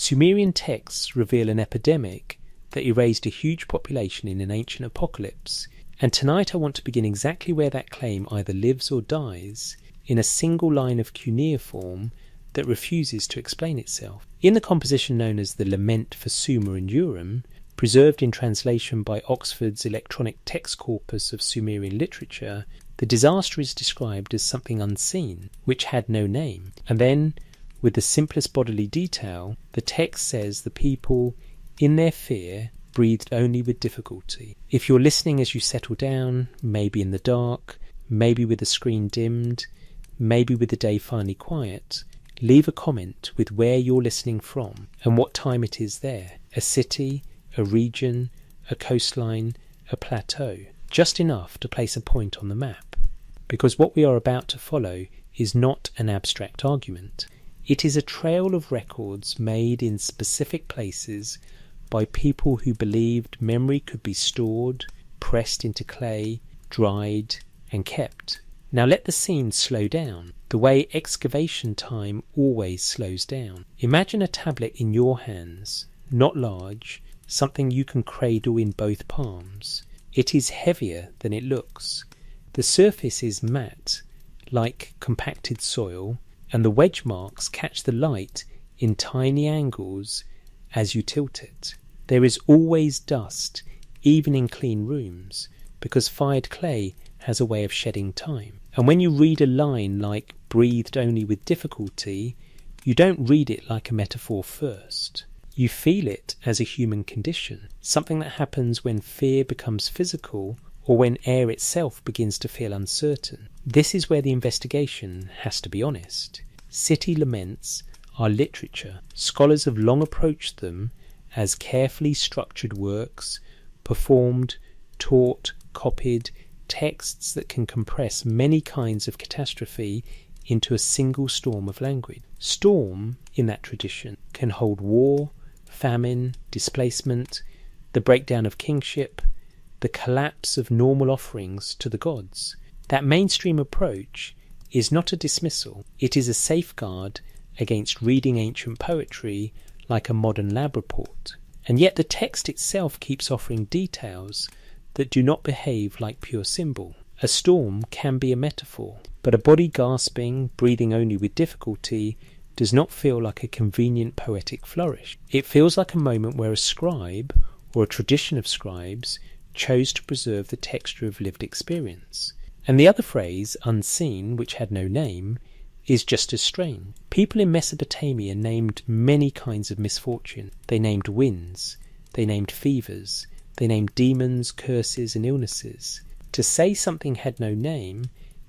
Sumerian texts reveal an epidemic that erased a huge population in an ancient apocalypse, and tonight I want to begin exactly where that claim either lives or dies, in a single line of cuneiform that refuses to explain itself. In the composition known as the Lament for Sumer and Urim, preserved in translation by Oxford's electronic text corpus of Sumerian literature, the disaster is described as something unseen, which had no name. And then, with the simplest bodily detail, the text says the people, in their fear, breathed only with difficulty. If you're listening as you settle down, maybe in the dark, maybe with the screen dimmed, maybe with the day finally quiet, leave a comment with where you're listening from and what time it is there. A city, a region, a coastline, a plateau. Just enough to place a point on the map. Because what we are about to follow is not an abstract argument. It is a trail of records made in specific places by people who believed memory could be stored, pressed into clay, dried, and kept. Now let the scene slow down, the way excavation time always slows down. Imagine a tablet in your hands, not large, something you can cradle in both palms. It is heavier than it looks. The surface is matte, like compacted soil, and the wedge marks catch the light in tiny angles as you tilt it. There is always dust, even in clean rooms, because fired clay has a way of shedding time. And when you read a line like breathed only with difficulty, you don't read it like a metaphor first. You feel it as a human condition, something that happens when fear becomes physical or when air itself begins to feel uncertain. This is where the investigation has to be honest. City laments are literature. Scholars have long approached them as carefully structured works, performed, taught, copied, texts that can compress many kinds of catastrophe into a single storm of language. Storm, in that tradition, can hold war, famine, displacement, the breakdown of kingship, the collapse of normal offerings to the gods. That mainstream approach is not a dismissal, it is a safeguard against reading ancient poetry like a modern lab report. And yet the text itself keeps offering details that do not behave like pure symbol. A storm can be a metaphor, but a body gasping, breathing only with difficulty, does not feel like a convenient poetic flourish. It feels like a moment where a scribe, or a tradition of scribes, chose to preserve the texture of lived experience. And the other phrase, unseen, which had no name, is just as strange. People in Mesopotamia named many kinds of misfortune. They named winds, they named fevers, they named demons, curses, and illnesses. To say something had no name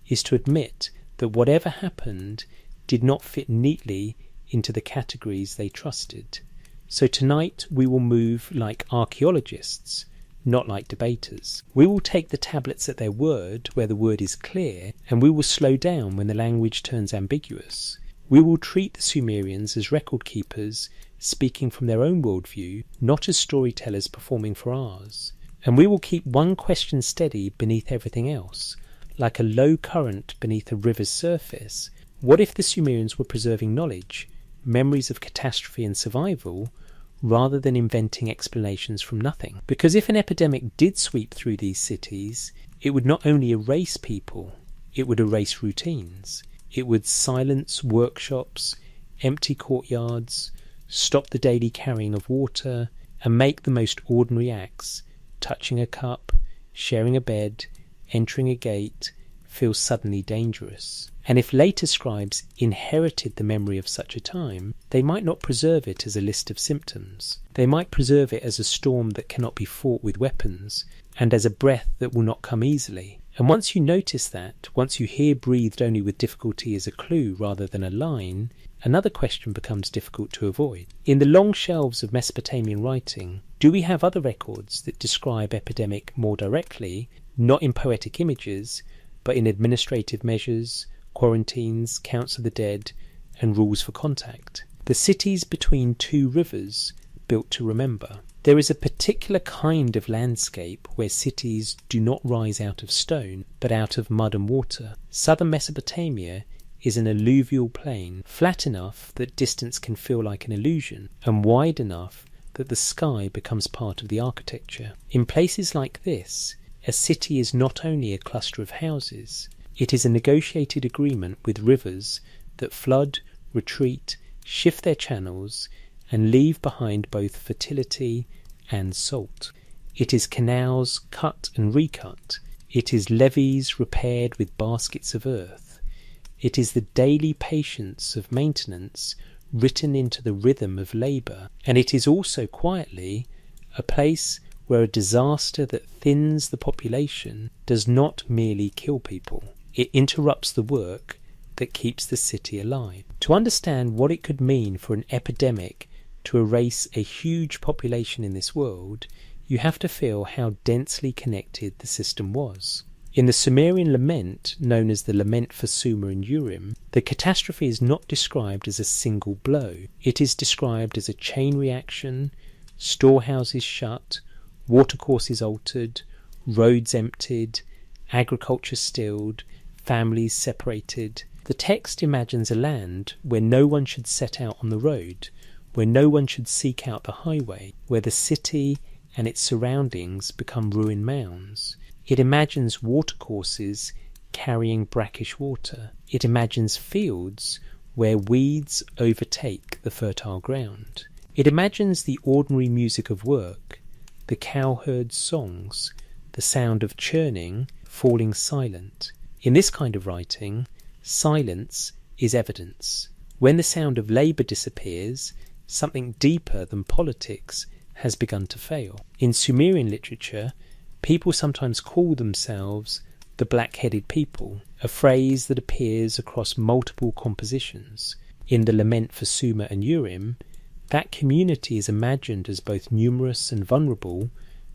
is to admit that whatever happened did not fit neatly into the categories they trusted. So tonight we will move like archaeologists, not like debaters. We will take the tablets at their word where the word is clear, and we will slow down when the language turns ambiguous. We will treat the Sumerians as record keepers speaking from their own worldview, not as storytellers performing for ours. And we will keep one question steady beneath everything else, like a low current beneath a river's surface. What if the Sumerians were preserving knowledge, memories of catastrophe and survival, rather than inventing explanations from nothing? Because if an epidemic did sweep through these cities, it would not only erase people, it would erase routines. It would silence workshops, empty courtyards, stop the daily carrying of water, and make the most ordinary acts, touching a cup, sharing a bed, entering a gate, feel suddenly dangerous. And if later scribes inherited the memory of such a time, they might not preserve it as a list of symptoms. They might preserve it as a storm that cannot be fought with weapons, and as a breath that will not come easily. And once you notice that, once you hear breathed only with difficulty as a clue rather than a line, another question becomes difficult to avoid. In the long shelves of Mesopotamian writing, do we have other records that describe epidemic more directly, not in poetic images, but in administrative measures, quarantines, counts of the dead, and rules for contact? The cities between two rivers, built to remember. There is a particular kind of landscape where cities do not rise out of stone, but out of mud and water. Southern Mesopotamia is an alluvial plain, flat enough that distance can feel like an illusion, and wide enough that the sky becomes part of the architecture. In places like this, a city is not only a cluster of houses, it is a negotiated agreement with rivers that flood, retreat, shift their channels, and leave behind both fertility and salt. It is canals cut and recut. It is levees repaired with baskets of earth. It is the daily patience of maintenance written into the rhythm of labour. And it is also quietly a place where a disaster that thins the population does not merely kill people. It interrupts the work that keeps the city alive. To understand what it could mean for an epidemic to erase a huge population in this world, you have to feel how densely connected the system was. In the Sumerian lament, known as the Lament for Sumer and Urim, the catastrophe is not described as a single blow. It is described as a chain reaction, storehouses shut, watercourses altered, roads emptied, agriculture stilled, families separated. The text imagines a land where no one should set out on the road, where no one should seek out the highway, where the city and its surroundings become ruined mounds. It imagines watercourses carrying brackish water. It imagines fields where weeds overtake the fertile ground. It imagines the ordinary music of work, the cowherd's songs, the sound of churning falling silent. In this kind of writing, silence is evidence. When the sound of labour disappears, something deeper than politics has begun to fail. In Sumerian literature, people sometimes call themselves the black-headed people, a phrase that appears across multiple compositions. In the Lament for Sumer and Urim, that community is imagined as both numerous and vulnerable,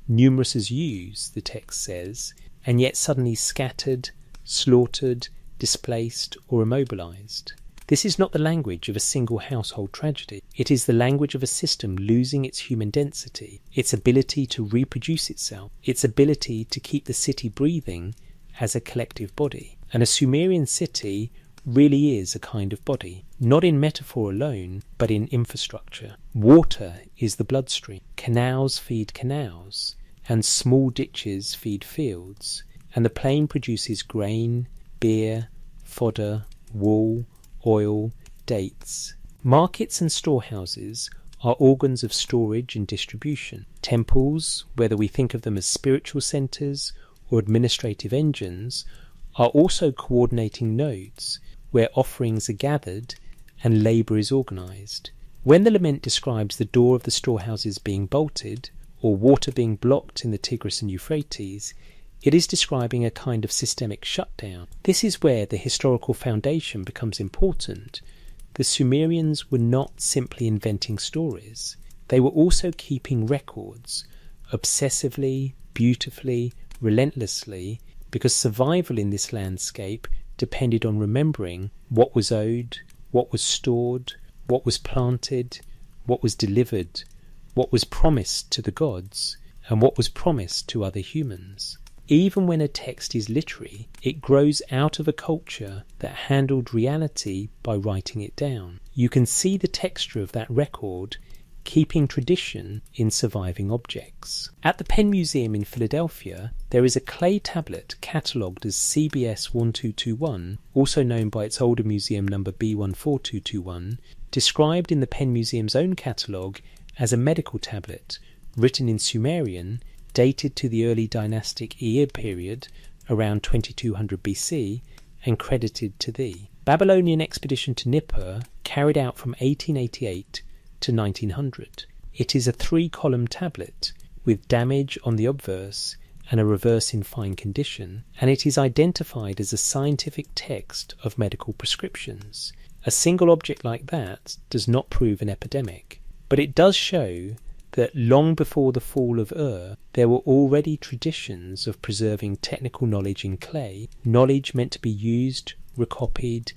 numerous as ewes, the text says, and yet suddenly scattered, slaughtered, displaced, or immobilized. This is not the language of a single household tragedy. It is the language of a system losing its human density, its ability to reproduce itself, its ability to keep the city breathing as a collective body. And a Sumerian city really is a kind of body, not in metaphor alone, but in infrastructure. Water is the bloodstream. Canals feed canals, and small ditches feed fields. And the plain produces grain, beer, fodder, wool, oil, dates. Markets and storehouses are organs of storage and distribution. Temples, whether we think of them as spiritual centres or administrative engines, are also coordinating nodes where offerings are gathered and labour is organised. When the lament describes the door of the storehouses being bolted or water being blocked in the Tigris and Euphrates, it is describing a kind of systemic shutdown. This is where the historical foundation becomes important. The Sumerians were not simply inventing stories. They were also keeping records, obsessively, beautifully, relentlessly, because survival in this landscape depended on remembering what was owed, what was stored, what was planted, what was delivered, what was promised to the gods, and what was promised to other humans. Even when a text is literary, it grows out of a culture that handled reality by writing it down. You can see the texture of that record keeping tradition in surviving objects. At the Penn Museum in Philadelphia, there is a clay tablet catalogued as CBS 1221, also known by its older museum number B14221, described in the Penn Museum's own catalogue as a medical tablet, written in Sumerian, dated to the early dynastic Eir period, around 2200 BC, and credited to thee. Babylonian expedition to Nippur, carried out from 1888 to 1900. It is a 3-column tablet, with damage on the obverse and a reverse in fine condition, and it is identified as a scientific text of medical prescriptions. A single object like that does not prove an epidemic, but it does show that long before the fall of Ur, there were already traditions of preserving technical knowledge in clay, knowledge meant to be used, recopied,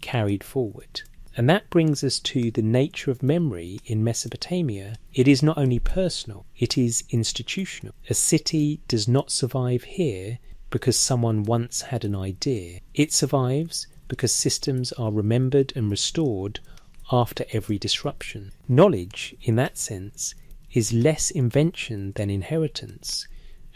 carried forward. And that brings us to the nature of memory in Mesopotamia. It is not only personal, it is institutional. A city does not survive here because someone once had an idea. It survives because systems are remembered and restored after every disruption. Knowledge, in that sense, is less invention than inheritance,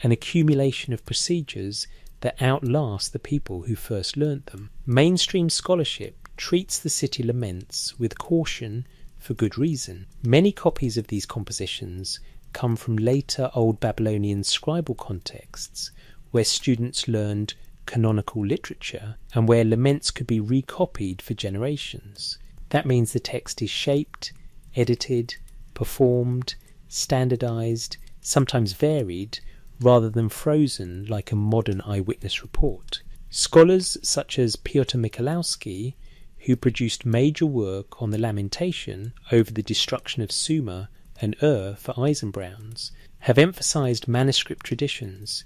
an accumulation of procedures that outlast the people who first learnt them. Mainstream scholarship treats the city laments with caution for good reason. Many copies of these compositions come from later Old Babylonian scribal contexts, where students learned canonical literature and where laments could be recopied for generations. That means the text is shaped, edited, performed, standardized, sometimes varied, rather than frozen like a modern eyewitness report. Scholars such as Piotr Michalowski, who produced major work on the lamentation over the destruction of Sumer and for Eisenbrauns, have emphasized manuscript traditions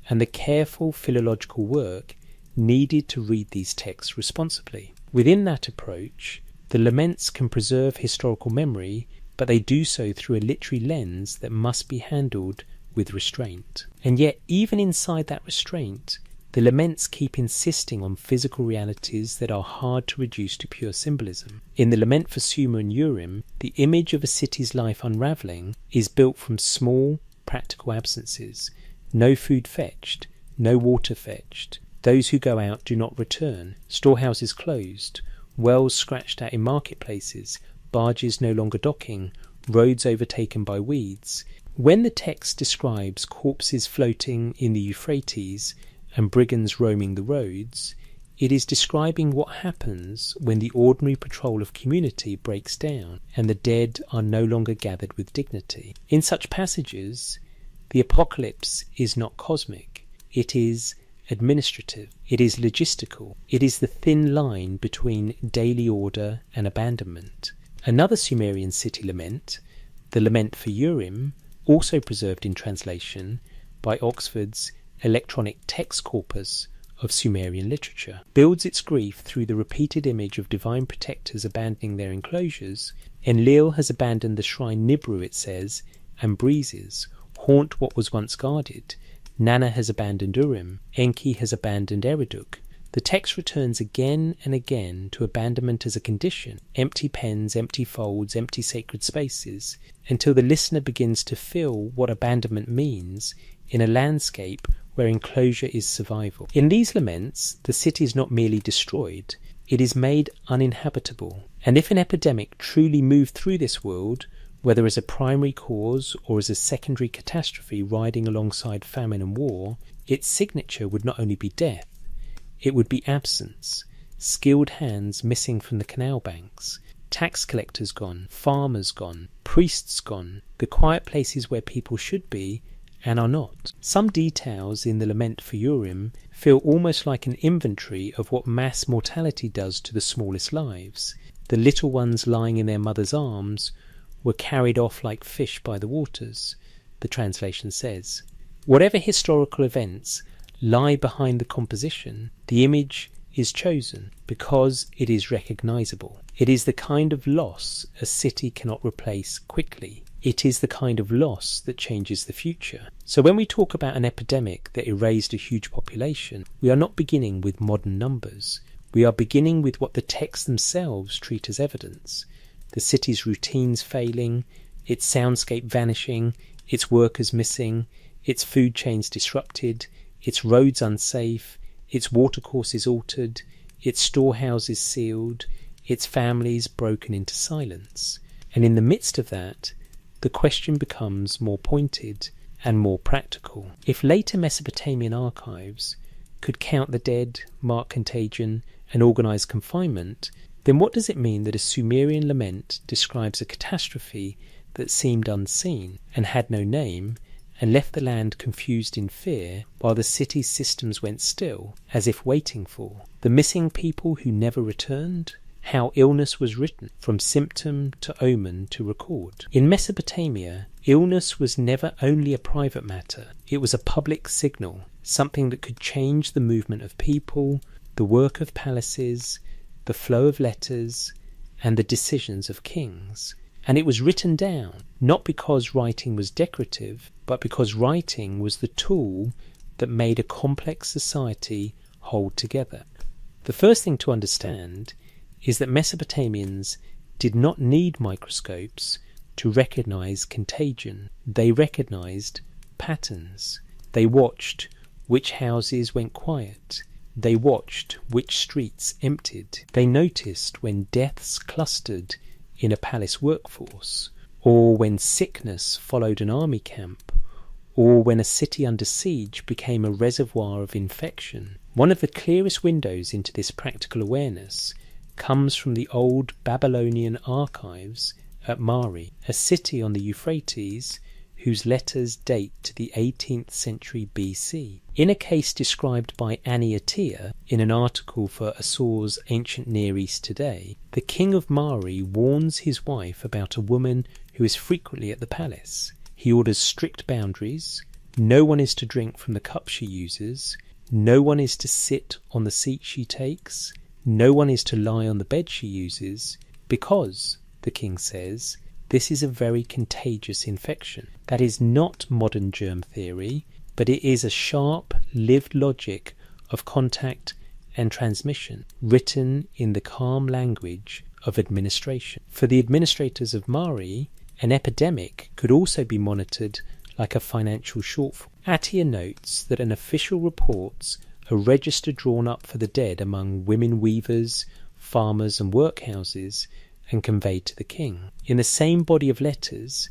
and the careful philological work needed to read these texts responsibly. Within that approach, the laments can preserve historical memory, but they do so through a literary lens that must be handled with restraint. And yet, even inside that restraint, the laments keep insisting on physical realities that are hard to reduce to pure symbolism. In the Lament for Sumer and Urim, the image of a city's life unravelling is built from small, practical absences. No food fetched, no water fetched. Those who go out do not return. Storehouses closed, wells scratched out in marketplaces, barges no longer docking, roads overtaken by weeds. When the text describes corpses floating in the Euphrates and brigands roaming the roads, it is describing what happens when the ordinary patrol of community breaks down and the dead are no longer gathered with dignity. In such passages, the apocalypse is not cosmic, it is administrative, it is logistical, it is the thin line between daily order and abandonment. Another Sumerian city lament, the Lament for Urim, also preserved in translation by Oxford's Electronic Text Corpus of Sumerian Literature, builds its grief through the repeated image of divine protectors abandoning their enclosures. Enlil has abandoned the shrine Nibru, it says, and breezes haunt what was once guarded. Nana has abandoned Urim. Enki has abandoned Eriduk. The text returns again and again to abandonment as a condition, empty pens, empty folds, empty sacred spaces, until the listener begins to feel what abandonment means in a landscape where enclosure is survival. In these laments, the city is not merely destroyed, it is made uninhabitable. And if an epidemic truly moved through this world, whether as a primary cause or as a secondary catastrophe riding alongside famine and war, its signature would not only be death, it would be absence, skilled hands missing from the canal banks, tax collectors gone, farmers gone, priests gone, the quiet places where people should be and are not. Some details in the Lament for Urim feel almost like an inventory of what mass mortality does to the smallest lives. The little ones lying in their mother's arms were carried off like fish by the waters, the translation says. Whatever historical events lie behind the composition, the image is chosen because it is recognizable. It is the kind of loss a city cannot replace quickly. It is the kind of loss that changes the future. So when we talk about an epidemic that erased a huge population, we are not beginning with modern numbers. We are beginning with what the texts themselves treat as evidence. The city's routines failing, its soundscape vanishing, its workers missing, its food chains disrupted, its roads unsafe, its watercourses altered, its storehouses sealed, its families broken into silence. And in the midst of that, the question becomes more pointed and more practical. If later Mesopotamian archives could count the dead, mark contagion, and organise confinement, then what does it mean that a Sumerian lament describes a catastrophe that seemed unseen and had no name, and left the land confused in fear, while the city's systems went still, as if waiting for the missing people who never returned? How illness was written, from symptom to omen to record. In Mesopotamia, illness was never only a private matter, it was a public signal, something that could change the movement of people, the work of palaces, the flow of letters, and the decisions of kings. And it was written down, not because writing was decorative, but because writing was the tool that made a complex society hold together. The first thing to understand is that Mesopotamians did not need microscopes to recognize contagion. They recognized patterns. They watched which houses went quiet. They watched which streets emptied. They noticed when deaths clustered in a palace workforce, or when sickness followed an army camp, or when a city under siege became a reservoir of infection. One of the clearest windows into this practical awareness comes from the old Babylonian archives at Mari, a city on the Euphrates whose letters date to the 18th century BC. In a case described by Annie Attia in an article for Assor's Ancient Near East Today, the king of Mari warns his wife about a woman who is frequently at the palace. He orders strict boundaries. No one is to drink from the cup she uses. No one is to sit on the seat she takes. No one is to lie on the bed she uses, because, the king says, this is a very contagious infection. That is not modern germ theory, but it is a sharp, lived logic of contact and transmission, written in the calm language of administration. For the administrators of Mari, an epidemic could also be monitored like a financial shortfall. Attia notes that an official reports a register drawn up for the dead among women weavers, farmers and workhouses and conveyed to the king. In the same body of letters,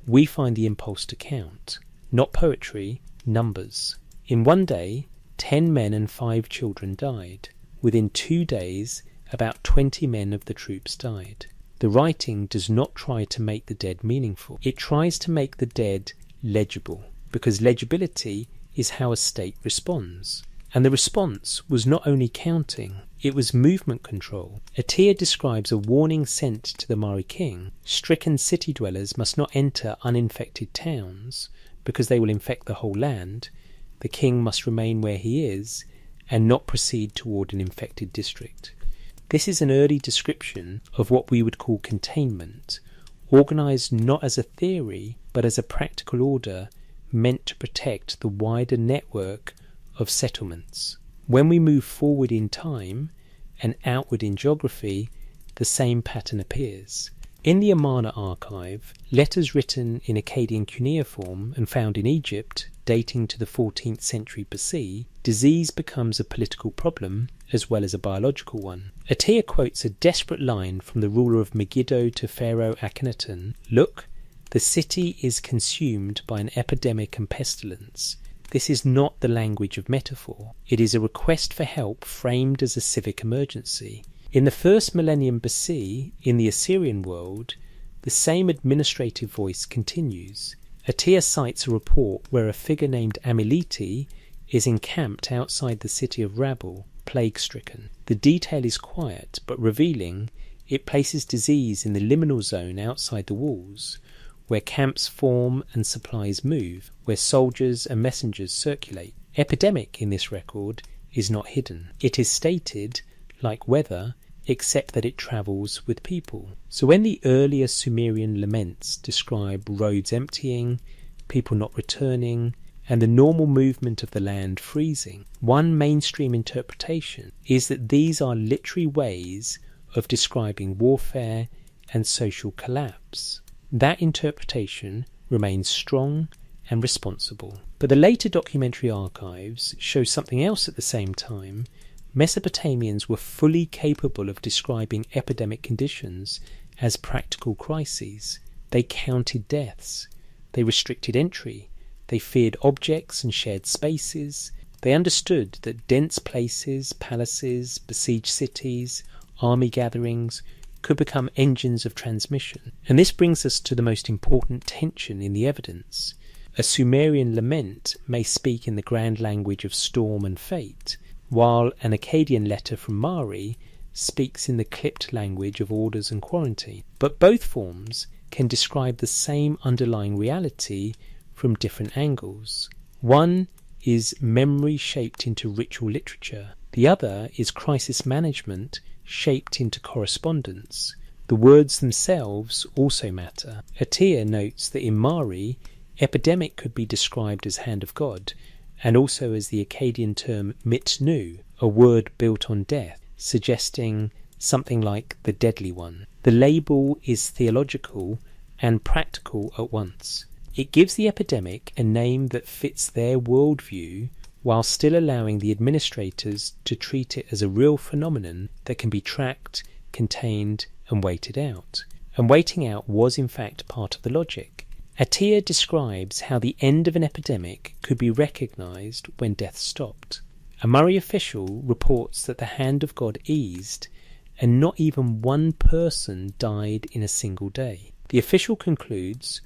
we find the impulse to count, not poetry, numbers. In one day, 10 men and 5 children died. Within 2 days, about 20 men of the troops died. The writing does not try to make the dead meaningful. It tries to make the dead legible, because legibility is how a state responds. And the response was not only counting, it was movement control. Attia describes a warning sent to the Mari king. Stricken city dwellers must not enter uninfected towns, because they will infect the whole land. The king must remain where he is, and not proceed toward an infected district. This is an early description of what we would call containment, organised not as a theory, but as a practical order meant to protect the wider network of settlements. When we move forward in time and outward in geography, the same pattern appears. In the Amarna archive, letters written in Akkadian cuneiform and found in Egypt, dating to the 14th century BC, disease becomes a political problem as well as a biological one. Attia quotes a desperate line from the ruler of Megiddo to Pharaoh Akhenaten. Look, the city is consumed by an epidemic and pestilence. This is not the language of metaphor. It is a request for help framed as a civic emergency. In the first millennium BC, in the Assyrian world, the same administrative voice continues. Attia cites a report where a figure named Amiliti is encamped outside the city of Rabble, plague-stricken. The detail is quiet, but revealing. It places disease in the liminal zone outside the walls, where camps form and supplies move, where soldiers and messengers circulate. Epidemic in this record is not hidden. It is stated, like weather, except that it travels with people. So when the earlier Sumerian laments describe roads emptying, people not returning, and the normal movement of the land freezing, one mainstream interpretation is that these are literary ways of describing warfare and social collapse. That interpretation remains strong and responsible. But the later documentary archives show something else at the same time. Mesopotamians were fully capable of describing epidemic conditions as practical crises. They counted deaths. They restricted entry. They feared objects and shared spaces. They understood that dense places, palaces, besieged cities, army gatherings could become engines of transmission. And this brings us to the most important tension in the evidence. A Sumerian lament may speak in the grand language of storm and fate, while an Akkadian letter from Mari speaks in the clipped language of orders and quarantine. But both forms can describe the same underlying reality from different angles. One is memory shaped into ritual literature. The other is crisis management shaped into correspondence. The words themselves also matter. Attia notes that in Mari, epidemic could be described as hand of God, and also as the Akkadian term mitnu, a word built on death. suggesting something like the deadly one. The label is theological and practical at once. It gives the epidemic a name that fits their worldview while still allowing the administrators to treat it as a real phenomenon that can be tracked, contained and waited out. And waiting out was in fact part of the logic. Atiyah describes how the end of an epidemic could be recognised when death stopped. A Murray official reports that the hand of God eased and not even one person died in a single day. The official concludes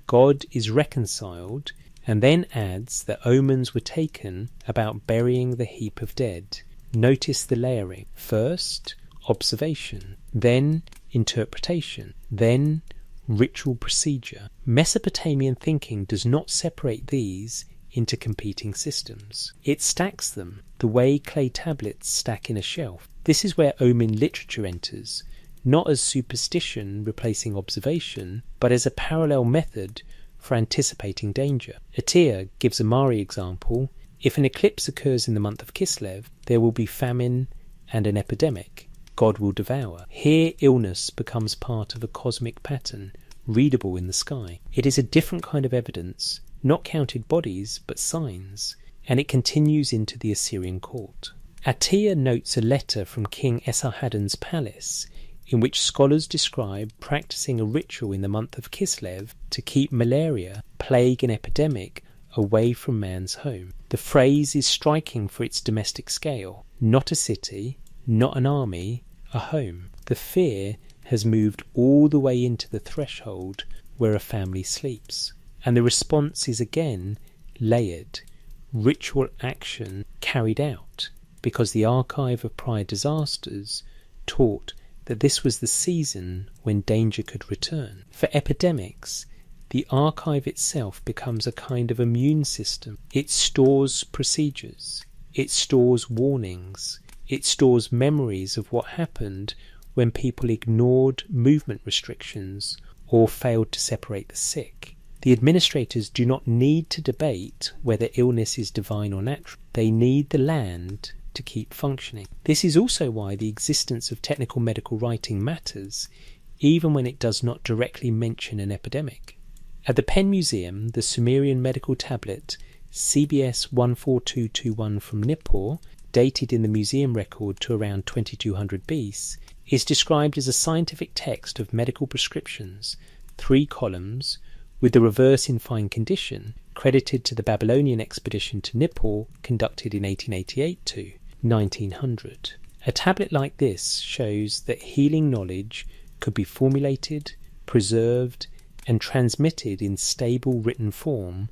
God is reconciled and then adds that omens were taken about burying the heap of dead. Notice the layering. First, observation, then interpretation, then ritual procedure. Mesopotamian thinking does not separate these into competing systems. It stacks them the way clay tablets stack in a shelf. This is where omen literature enters, not as superstition replacing observation, but as a parallel method for anticipating danger. Atiyah gives a Mari example. If an eclipse occurs in the month of Kislev, there will be famine and an epidemic. God will devour. Here illness becomes part of a cosmic pattern, readable in the sky. It is a different kind of evidence, not counted bodies, but signs, and it continues into the Assyrian court. Atiyah notes a letter from King Esarhaddon's palace, in which scholars describe practicing a ritual in the month of Kislev to keep malaria, plague and epidemic away from man's home. The phrase is striking for its domestic scale. Not a city, not an army, a home. The fear has moved all the way into the threshold where a family sleeps. And the response is again layered. Ritual action carried out, because the archive of prior disasters taught that this was the season when danger could return. For epidemics, the archive itself becomes a kind of immune system. It stores procedures, it stores warnings, it stores memories of what happened when people ignored movement restrictions or failed to separate the sick. The administrators do not need to debate whether illness is divine or natural. They need the land to keep functioning. This is also why the existence of technical medical writing matters, even when it does not directly mention an epidemic. At the Penn Museum, the Sumerian medical tablet CBS 14221 from Nippur, dated in the museum record to around 2200 BC, is described as a scientific text of medical prescriptions, 3 columns, with the reverse in fine condition, credited to the Babylonian expedition to Nippur conducted in 1888 to 1900. A tablet like this shows that healing knowledge could be formulated, preserved, and transmitted in stable written form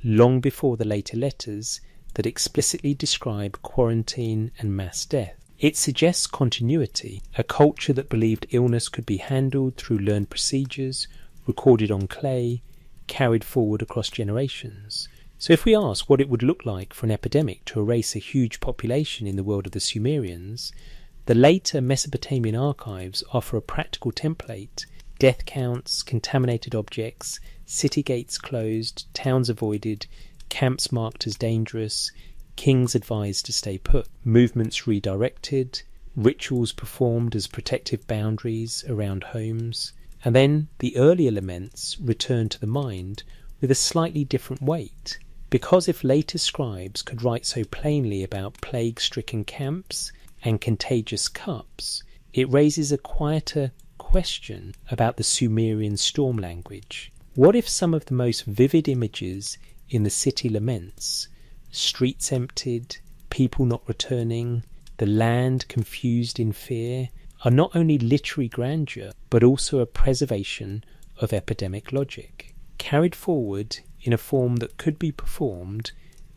long before the later letters that explicitly describe quarantine and mass death. It suggests continuity, a culture that believed illness could be handled through learned procedures, recorded on clay, carried forward across generations. So if we ask what it would look like for an epidemic to erase a huge population in the world of the Sumerians, the later Mesopotamian archives offer a practical template: death counts, contaminated objects, city gates closed, towns avoided, camps marked as dangerous, kings advised to stay put, movements redirected, rituals performed as protective boundaries around homes, and then the earlier laments return to the mind with a slightly different weight. Because if later scribes could write so plainly about plague-stricken camps and contagious cups, it raises a quieter question about the Sumerian storm language. What if some of the most vivid images in the city laments, streets emptied, people not returning, the land confused in fear, are not only literary grandeur, but also a preservation of epidemic logic, carried forward in a form that could be performed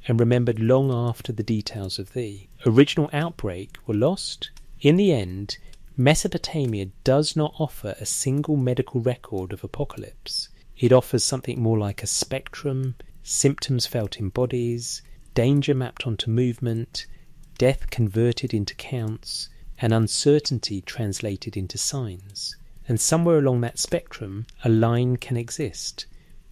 and remembered long after the details of the original outbreak were lost? In the end, Mesopotamia does not offer a single medical record of apocalypse. It offers something more like a spectrum, symptoms felt in bodies, danger mapped onto movement, death converted into counts, and uncertainty translated into signs. And somewhere along that spectrum, a line can exist,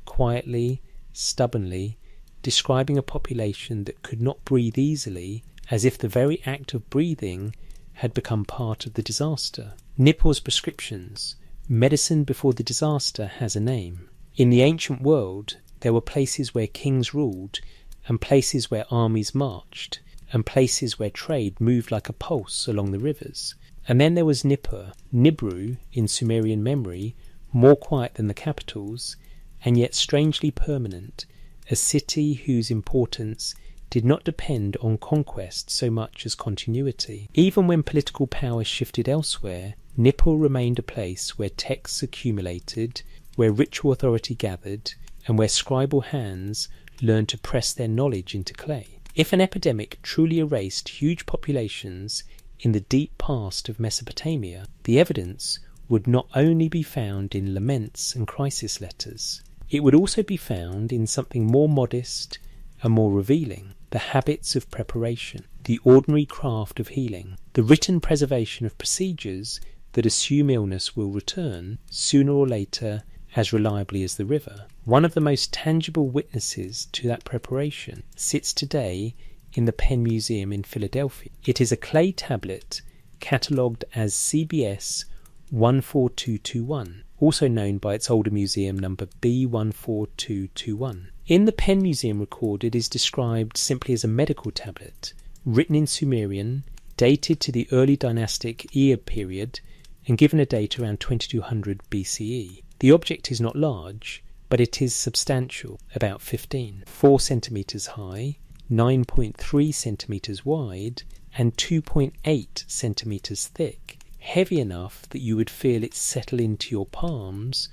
quietly, stubbornly, describing a population that could not breathe easily, as if the very act of breathing had become part of the disaster. Nippur's prescriptions, medicine before the disaster, has a name. In the ancient world, there were places where kings ruled, and places where armies marched, and places where trade moved like a pulse along the rivers. And then there was Nippur, Nibru in Sumerian memory, more quiet than the capitals, and yet strangely permanent, a city whose importance did not depend on conquest so much as continuity. Even when political power shifted elsewhere, Nippur remained a place where texts accumulated, where ritual authority gathered, and where scribal hands learned to press their knowledge into clay. If an epidemic truly erased huge populations in the deep past of Mesopotamia, the evidence would not only be found in laments and crisis letters, it would also be found in something more modest and more revealing: the habits of preparation, the ordinary craft of healing, the written preservation of procedures that assume illness will return, sooner or later, as reliably as the river. One of the most tangible witnesses to that preparation sits today in the Penn Museum in Philadelphia. It is a clay tablet catalogued as CBS 14221, also known by its older museum number B14221. In the Penn Museum record, it is described simply as a medical tablet, written in Sumerian, dated to the early dynastic Ea period, and given a date around 2200 BCE. The object is not large, but it is substantial, about 4 centimetres high, 9.3 centimetres wide, and 2.8 centimetres thick, heavy enough that you would feel it settle into your palms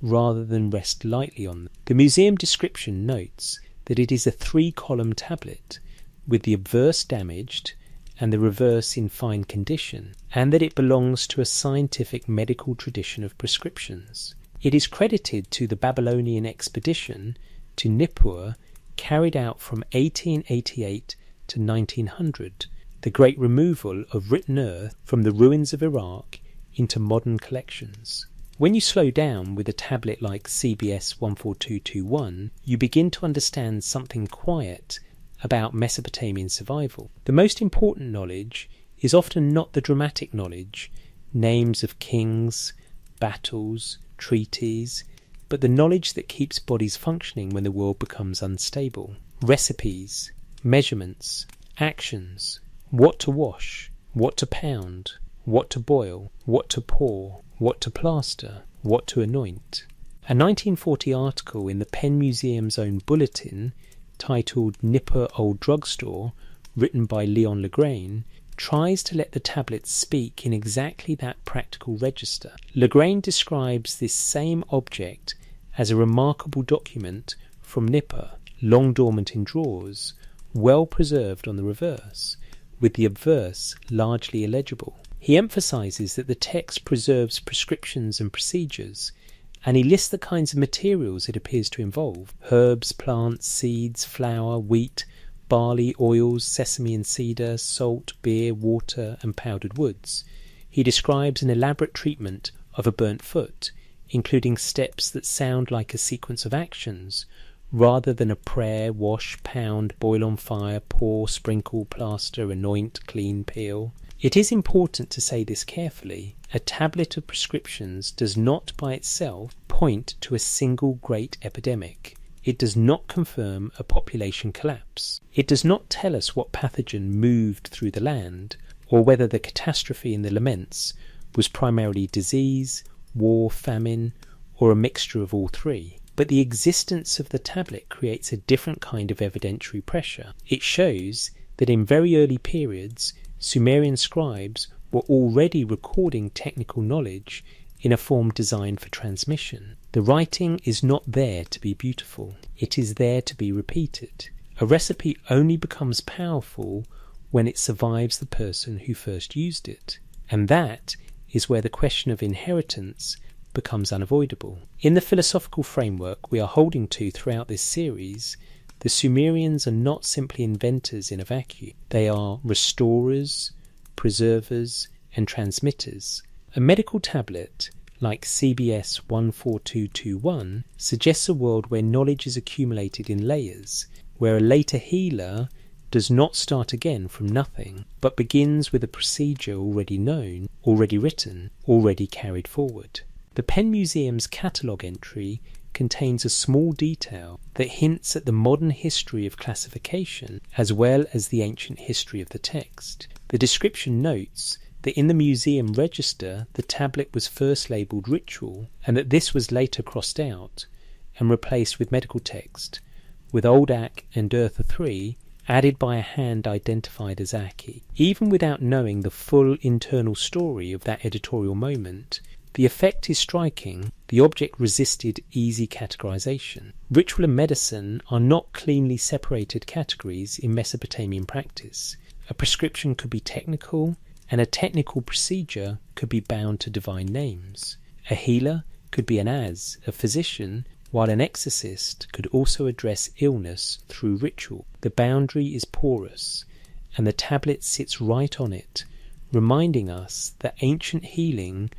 rather than rest lightly on them. The museum description notes that it is a 3-column tablet, with the obverse damaged and the reverse in fine condition, and that it belongs to a scientific medical tradition of prescriptions. It is credited to the Babylonian expedition to Nippur carried out from 1888 to 1900, the great removal of written earth from the ruins of Iraq into modern collections. When you slow down with a tablet like CBS 14221, you begin to understand something quiet about Mesopotamian survival. The most important knowledge is often not the dramatic knowledge, names of kings, battles, treaties, but the knowledge that keeps bodies functioning when the world becomes unstable. Recipes, measurements, actions, what to wash, what to pound, what to boil, what to pour, what to plaster, what to anoint. A 1940 article in the Penn Museum's own bulletin, titled Nippur Old Drugstore, written by Leon Legrain, tries to let the tablets speak in exactly that practical register. Legrain describes this same object as a remarkable document from Nippur, long dormant in drawers, well preserved on the reverse, with the obverse largely illegible. He emphasises that the text preserves prescriptions and procedures, and he lists the kinds of materials it appears to involve: herbs, plants, seeds, flour, wheat, barley, oils, sesame and cedar, salt, beer, water, and powdered woods. He describes an elaborate treatment of a burnt foot, including steps that sound like a sequence of actions, rather than a prayer: wash, pound, boil on fire, pour, sprinkle, plaster, anoint, clean, peel. It is important to say this carefully. A tablet of prescriptions does not by itself point to a single great epidemic. It does not confirm a population collapse. It does not tell us what pathogen moved through the land, or whether the catastrophe in the laments was primarily disease, war, famine, or a mixture of all three. But the existence of the tablet creates a different kind of evidentiary pressure. It shows that in very early periods, Sumerian scribes were already recording technical knowledge in a form designed for transmission. The writing is not there to be beautiful. It is there to be repeated. A recipe only becomes powerful when it survives the person who first used it. And that is where the question of inheritance becomes unavoidable. In the philosophical framework we are holding to throughout this series, the Sumerians are not simply inventors in a vacuum. They are restorers, preservers, and transmitters. A medical tablet like CBS 14221 suggests a world where knowledge is accumulated in layers, where a later healer does not start again from nothing, but begins with a procedure already known, already written, already carried forward. The Penn Museum's catalogue entry contains a small detail that hints at the modern history of classification as well as the ancient history of the text. The description notes that in the museum register the tablet was first labelled ritual, and that this was later crossed out and replaced with medical text, with Old Ak and Eartha 3 added by a hand identified as Aki. Even without knowing the full internal story of that editorial moment, the effect is striking. The object resisted easy categorization. Ritual and medicine are not cleanly separated categories in Mesopotamian practice. A prescription could be technical, and a technical procedure could be bound to divine names. A healer could be an as, a physician, while an exorcist could also address illness through ritual. The boundary is porous, and the tablet sits right on it, reminding us that ancient healing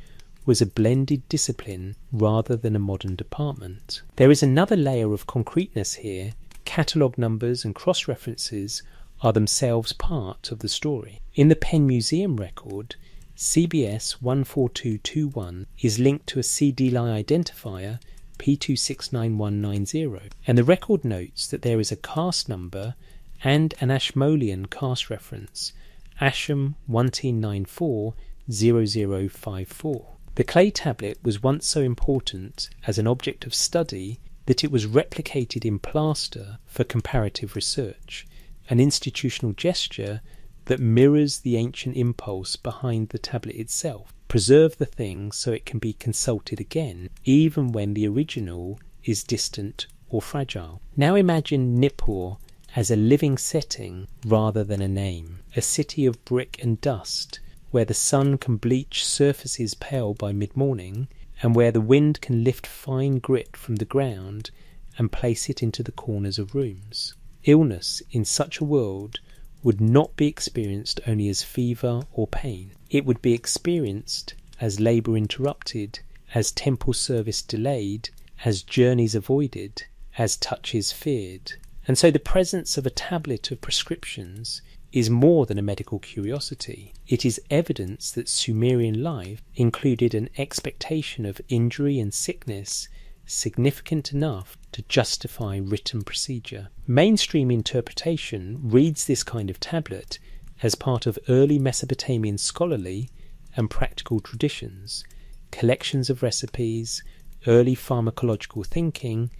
was a blended discipline rather than a modern department. There is another layer of concreteness here. Catalogue numbers and cross-references are themselves part of the story. In the Penn Museum record, CBS 14221 is linked to a CDLI identifier P269190, and the record notes that there is a cast number and an Ashmolean cast reference, Asham 19940054. The clay tablet was once so important as an object of study that it was replicated in plaster for comparative research, an institutional gesture that mirrors the ancient impulse behind the tablet itself. Preserve the thing so it can be consulted again, even when the original is distant or fragile. Now imagine Nippur as a living setting rather than a name, a city of brick and dust, where the sun can bleach surfaces pale by mid-morning, and where the wind can lift fine grit from the ground and place it into the corners of rooms. Illness in such a world would not be experienced only as fever or pain. It would be experienced as labour interrupted, as temple service delayed, as journeys avoided, as touches feared. And so the presence of a tablet of prescriptions is more than a medical curiosity. It is evidence that Sumerian life included an expectation of injury and sickness significant enough to justify written procedure. Mainstream interpretation reads this kind of tablet as part of early Mesopotamian scholarly and practical traditions, collections of recipes, early pharmacological thinking,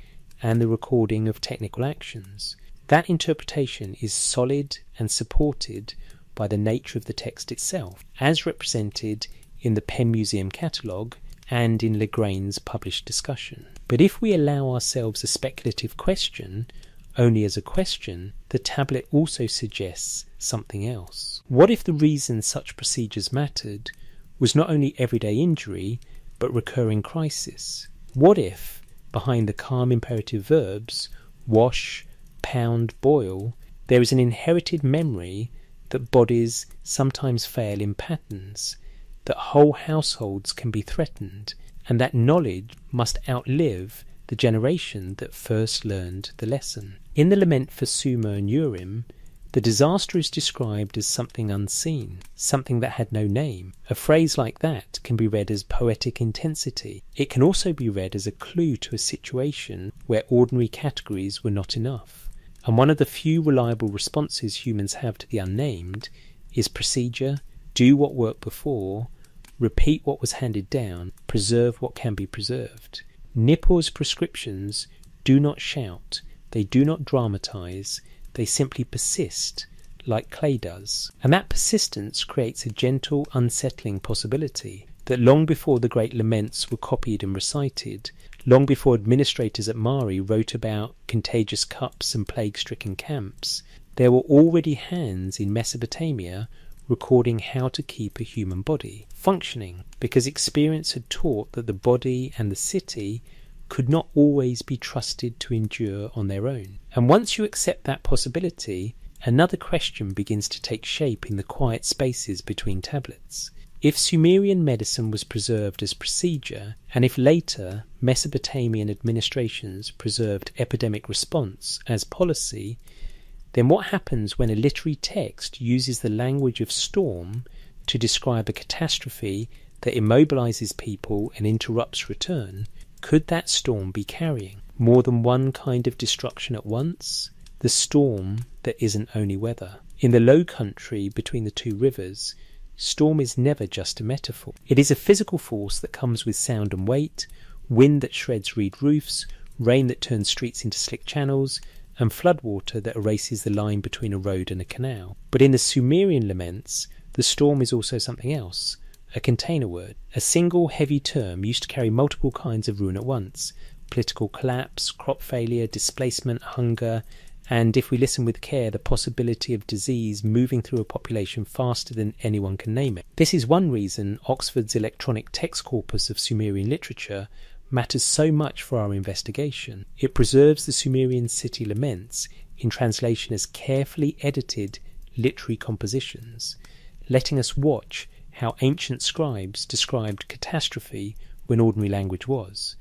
and the recording of technical actions. That interpretation is solid and supported by the nature of the text itself, as represented in the Penn Museum catalogue and in Legrain's published discussion. But if we allow ourselves a speculative question only as a question, the tablet also suggests something else. What if the reason such procedures mattered was not only everyday injury, but recurring crisis? What if, behind the calm imperative verbs, wash, pound, boil, there is an inherited memory that bodies sometimes fail in patterns, that whole households can be threatened, and that knowledge must outlive the generation that first learned the lesson? In the Lament for Sumer and Urim, the disaster is described as something unseen, something that had no name. A phrase like that can be read as poetic intensity. It can also be read as a clue to a situation where ordinary categories were not enough. And one of the few reliable responses humans have to the unnamed is procedure, do what worked before, repeat what was handed down, preserve what can be preserved. Nippur's prescriptions do not shout, they do not dramatize, they simply persist, like clay does. And that persistence creates a gentle, unsettling possibility that long before the great laments were copied and recited, long before administrators at Mari wrote about contagious cups and plague-stricken camps, there were already hands in Mesopotamia recording how to keep a human body functioning, because experience had taught that the body and the city could not always be trusted to endure on their own. And once you accept that possibility, another question begins to take shape in the quiet spaces between tablets. If Sumerian medicine was preserved as procedure, and if later Mesopotamian administrations preserved epidemic response as policy, then what happens when a literary text uses the language of storm to describe a catastrophe that immobilizes people and interrupts return? Could that storm be carrying more than one kind of destruction at once? The storm that isn't only weather. In the low country between the two rivers, storm is never just a metaphor. It is a physical force that comes with sound and weight, wind that shreds reed roofs, rain that turns streets into slick channels, and floodwater that erases the line between a road and a canal. But in the Sumerian laments, the storm is also something else, a container word. A single heavy term used to carry multiple kinds of ruin at once: political collapse, crop failure, displacement, hunger, and, if we listen with care, the possibility of disease moving through a population faster than anyone can name it. This is one reason Oxford's electronic text corpus of Sumerian literature matters so much for our investigation. It preserves the Sumerian city laments in translation as carefully edited literary compositions, letting us watch how ancient scribes described catastrophe when ordinary language was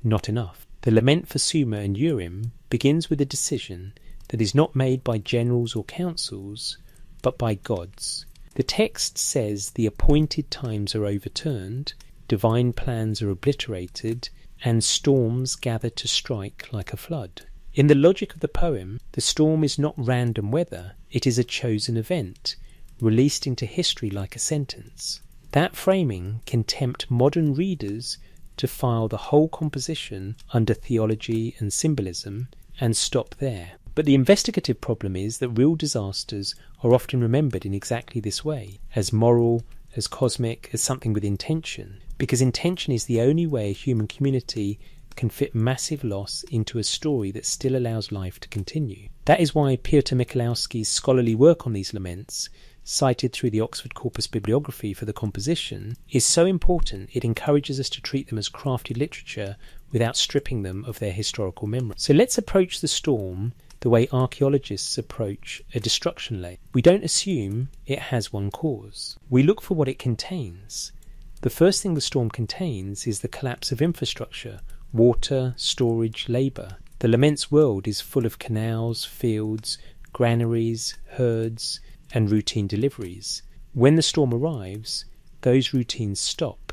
not enough. The lament for Sumer and Urim begins with a decision that is not made by generals or councils, but by gods. The text says the appointed times are overturned, divine plans are obliterated, and storms gather to strike like a flood. In the logic of the poem, the storm is not random weather, it is a chosen event, released into history like a sentence. That framing can tempt modern readers to file the whole composition under theology and symbolism and stop there. But the investigative problem is that real disasters are often remembered in exactly this way, as moral, as cosmic, as something with intention, because intention is the only way a human community can fit massive loss into a story that still allows life to continue. That is why Piotr Michalowski's scholarly work on these laments, cited through the Oxford Corpus Bibliography for the composition, is so important. It encourages us to treat them as crafted literature without stripping them of their historical memory. So let's approach the storm the way archaeologists approach a destruction lake. We don't assume it has one cause. We look for what it contains. The first thing the storm contains is the collapse of infrastructure, water, storage, labour. The laments world is full of canals, fields, granaries, herds, and routine deliveries. When the storm arrives, those routines stop.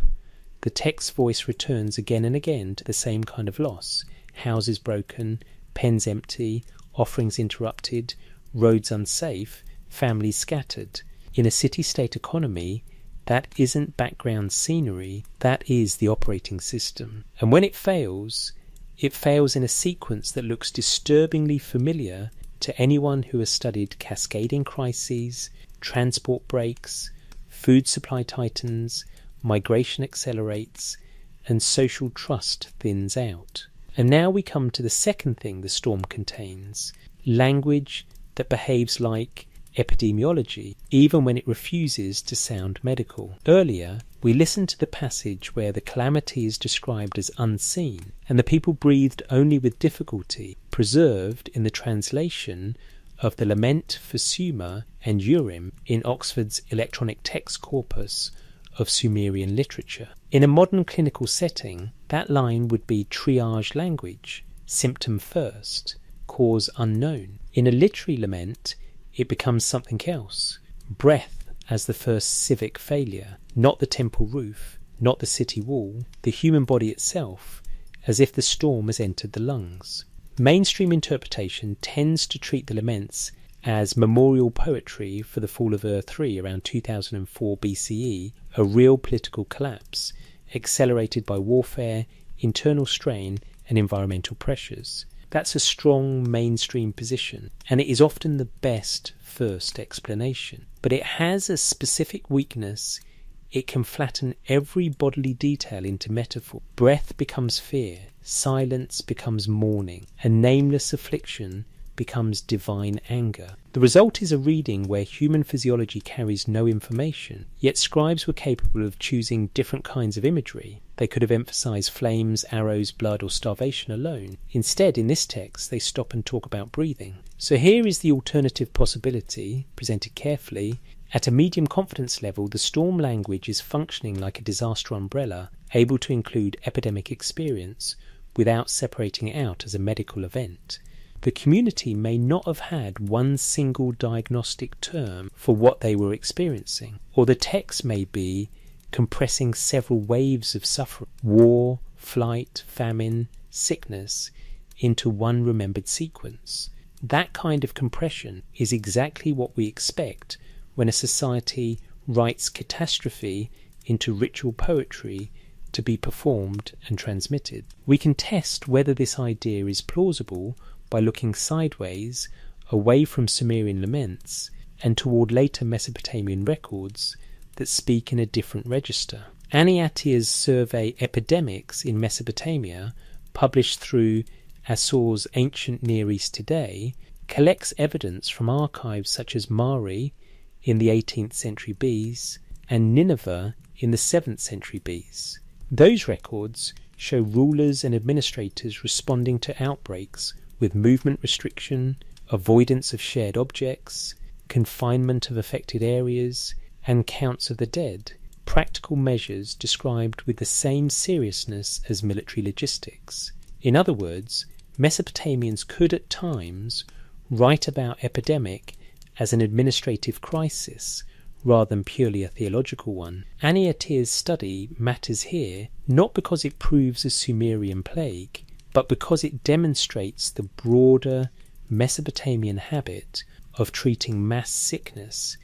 The text's voice returns again and again to the same kind of loss: houses broken, pens empty, offerings interrupted, roads unsafe, families scattered. In a city-state economy, that isn't background scenery, that is the operating system. And when it fails in a sequence that looks disturbingly familiar to anyone who has studied cascading crises, transport breaks, food supply tightens, migration accelerates, and social trust thins out. And now we come to the second thing the storm contains: language that behaves like epidemiology, even when it refuses to sound medical. Earlier, we listened to the passage where the calamity is described as unseen, and the people breathed only with difficulty, preserved in the translation of the lament for Sumer and Urim in Oxford's electronic text corpus of Sumerian literature. In a modern clinical setting, that line would be triage language, symptom first, cause unknown. In a literary lament, it becomes something else: breath as the first civic failure, not the temple roof, not the city wall, the human body itself, as if the storm has entered the lungs. Mainstream interpretation tends to treat the laments as memorial poetry for the fall of Ur III around 2004 BCE, a real political collapse, accelerated by warfare, internal strain, and environmental pressures. That's a strong mainstream position, and it is often the best first explanation. But it has a specific weakness: it can flatten every bodily detail into metaphor. Breath becomes fear, silence becomes mourning, and nameless affliction becomes divine anger. The result is a reading where human physiology carries no information, yet scribes were capable of choosing different kinds of imagery. They could have emphasized flames, arrows, blood, or starvation alone. Instead, in this text, they stop and talk about breathing. So here is the alternative possibility, presented carefully. At a medium confidence level, the storm language is functioning like a disaster umbrella, able to include epidemic experience without separating it out as a medical event. The community may not have had one single diagnostic term for what they were experiencing, or the text may be compressing several waves of suffering, war, flight, famine, sickness, into one remembered sequence. That kind of compression is exactly what we expect when a society writes catastrophe into ritual poetry to be performed and transmitted. We can test whether this idea is plausible by looking sideways, away from Sumerian laments, and toward later Mesopotamian records that speak in a different register. Ani Atiyah's survey Epidemics in Mesopotamia, published through Assur's Ancient Near East Today, collects evidence from archives such as Mari in the 18th century BC and Nineveh in the 7th century BC. Those records show rulers and administrators responding to outbreaks with movement restriction, avoidance of shared objects, confinement of affected areas, and counts of the dead, practical measures described with the same seriousness as military logistics. In other words, Mesopotamians could at times write about epidemic as an administrative crisis rather than purely a theological one. Ani Atiyah's study matters here not because it proves a Sumerian plague, but because it demonstrates the broader Mesopotamian habit of treating mass sickness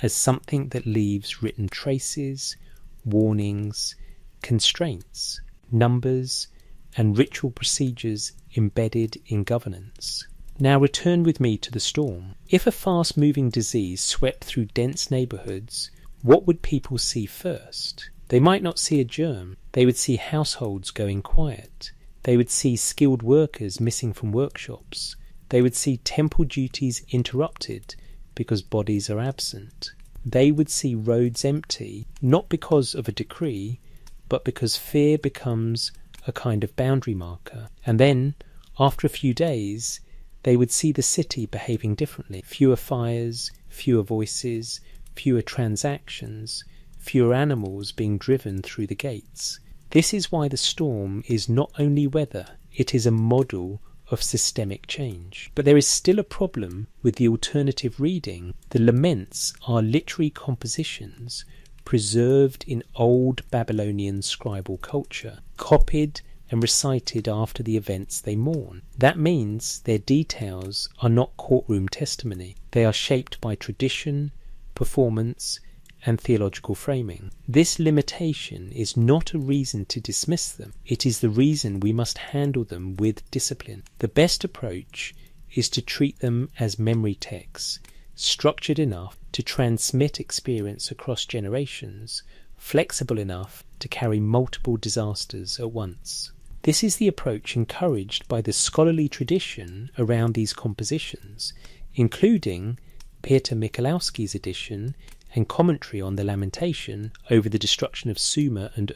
as something that leaves written traces, warnings, constraints, numbers, and ritual procedures embedded in governance. Now return with me to the storm. If a fast-moving disease swept through dense neighbourhoods, what would people see first? They might not see a germ. They would see households going quiet. They would see skilled workers missing from workshops. They would see temple duties interrupted because bodies are absent. They would see roads empty, not because of a decree, but because fear becomes a kind of boundary marker. And then, after a few days, they would see the city behaving differently. Fewer fires, fewer voices, fewer transactions, fewer animals being driven through the gates. This is why the storm is not only weather, it is a model of systemic change. But there is still a problem with the alternative reading. The laments are literary compositions preserved in old Babylonian scribal culture, copied and recited after the events they mourn. That means their details are not courtroom testimony. They are shaped by tradition, performance, and theological framing. This limitation is not a reason to dismiss them. It is the reason we must handle them with discipline. The best approach is to treat them as memory texts, structured enough to transmit experience across generations, flexible enough to carry multiple disasters at once. This is the approach encouraged by the scholarly tradition around these compositions, including Peter Michalowski's edition and commentary on the Lamentation over the destruction of Sumer and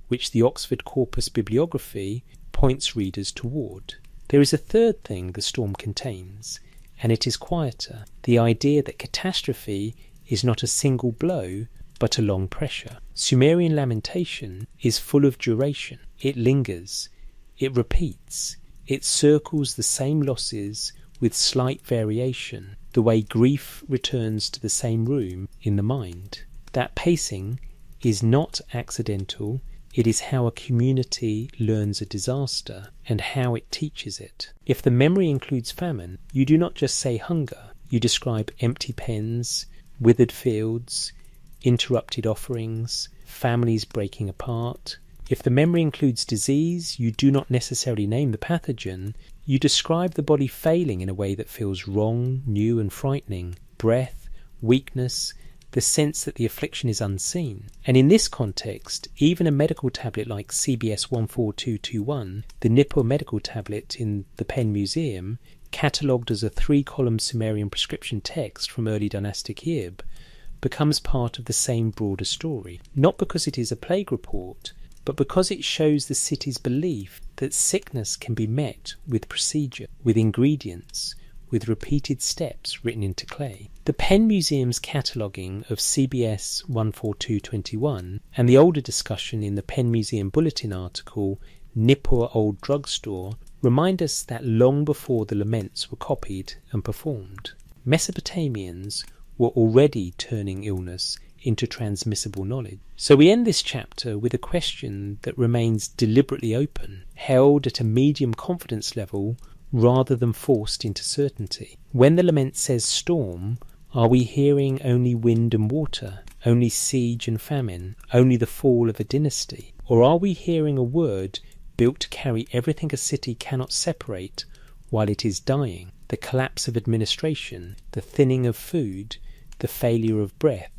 which the Oxford Corpus Bibliography points readers toward. There is a third thing the storm contains, and it is quieter: the idea that catastrophe is not a single blow, but a long pressure. Sumerian lamentation is full of duration. It lingers, it repeats, it circles the same losses with slight variation, the way grief returns to the same room in the mind. That pacing is not accidental, it is how a community learns a disaster and how it teaches it. If the memory includes famine, you do not just say hunger, you describe empty pens, withered fields, interrupted offerings, families breaking apart. If the memory includes disease, you do not necessarily name the pathogen, you describe the body failing in a way that feels wrong, new and frightening, breath, weakness, the sense that the affliction is unseen. And in this context, even a medical tablet like CBS 14221, the Nippur medical tablet in the Penn Museum, catalogued as a 3-column Sumerian prescription text from early dynastic Yib, becomes part of the same broader story, not because it is a plague report, but because it shows the city's belief that sickness can be met with procedure, with ingredients, with repeated steps written into clay. The Penn Museum's cataloguing of CBS 14221 and the older discussion in the Penn Museum Bulletin article Nippur Old Drugstore remind us that long before the laments were copied and performed, Mesopotamians were already turning illness into transmissible knowledge. So we end this chapter with a question that remains deliberately open, held at a medium confidence level rather than forced into certainty. When the lament says storm, are we hearing only wind and water, only siege and famine, only the fall of a dynasty? Or are we hearing a word built to carry everything a city cannot separate while it is dying? The collapse of administration, the thinning of food, the failure of breath,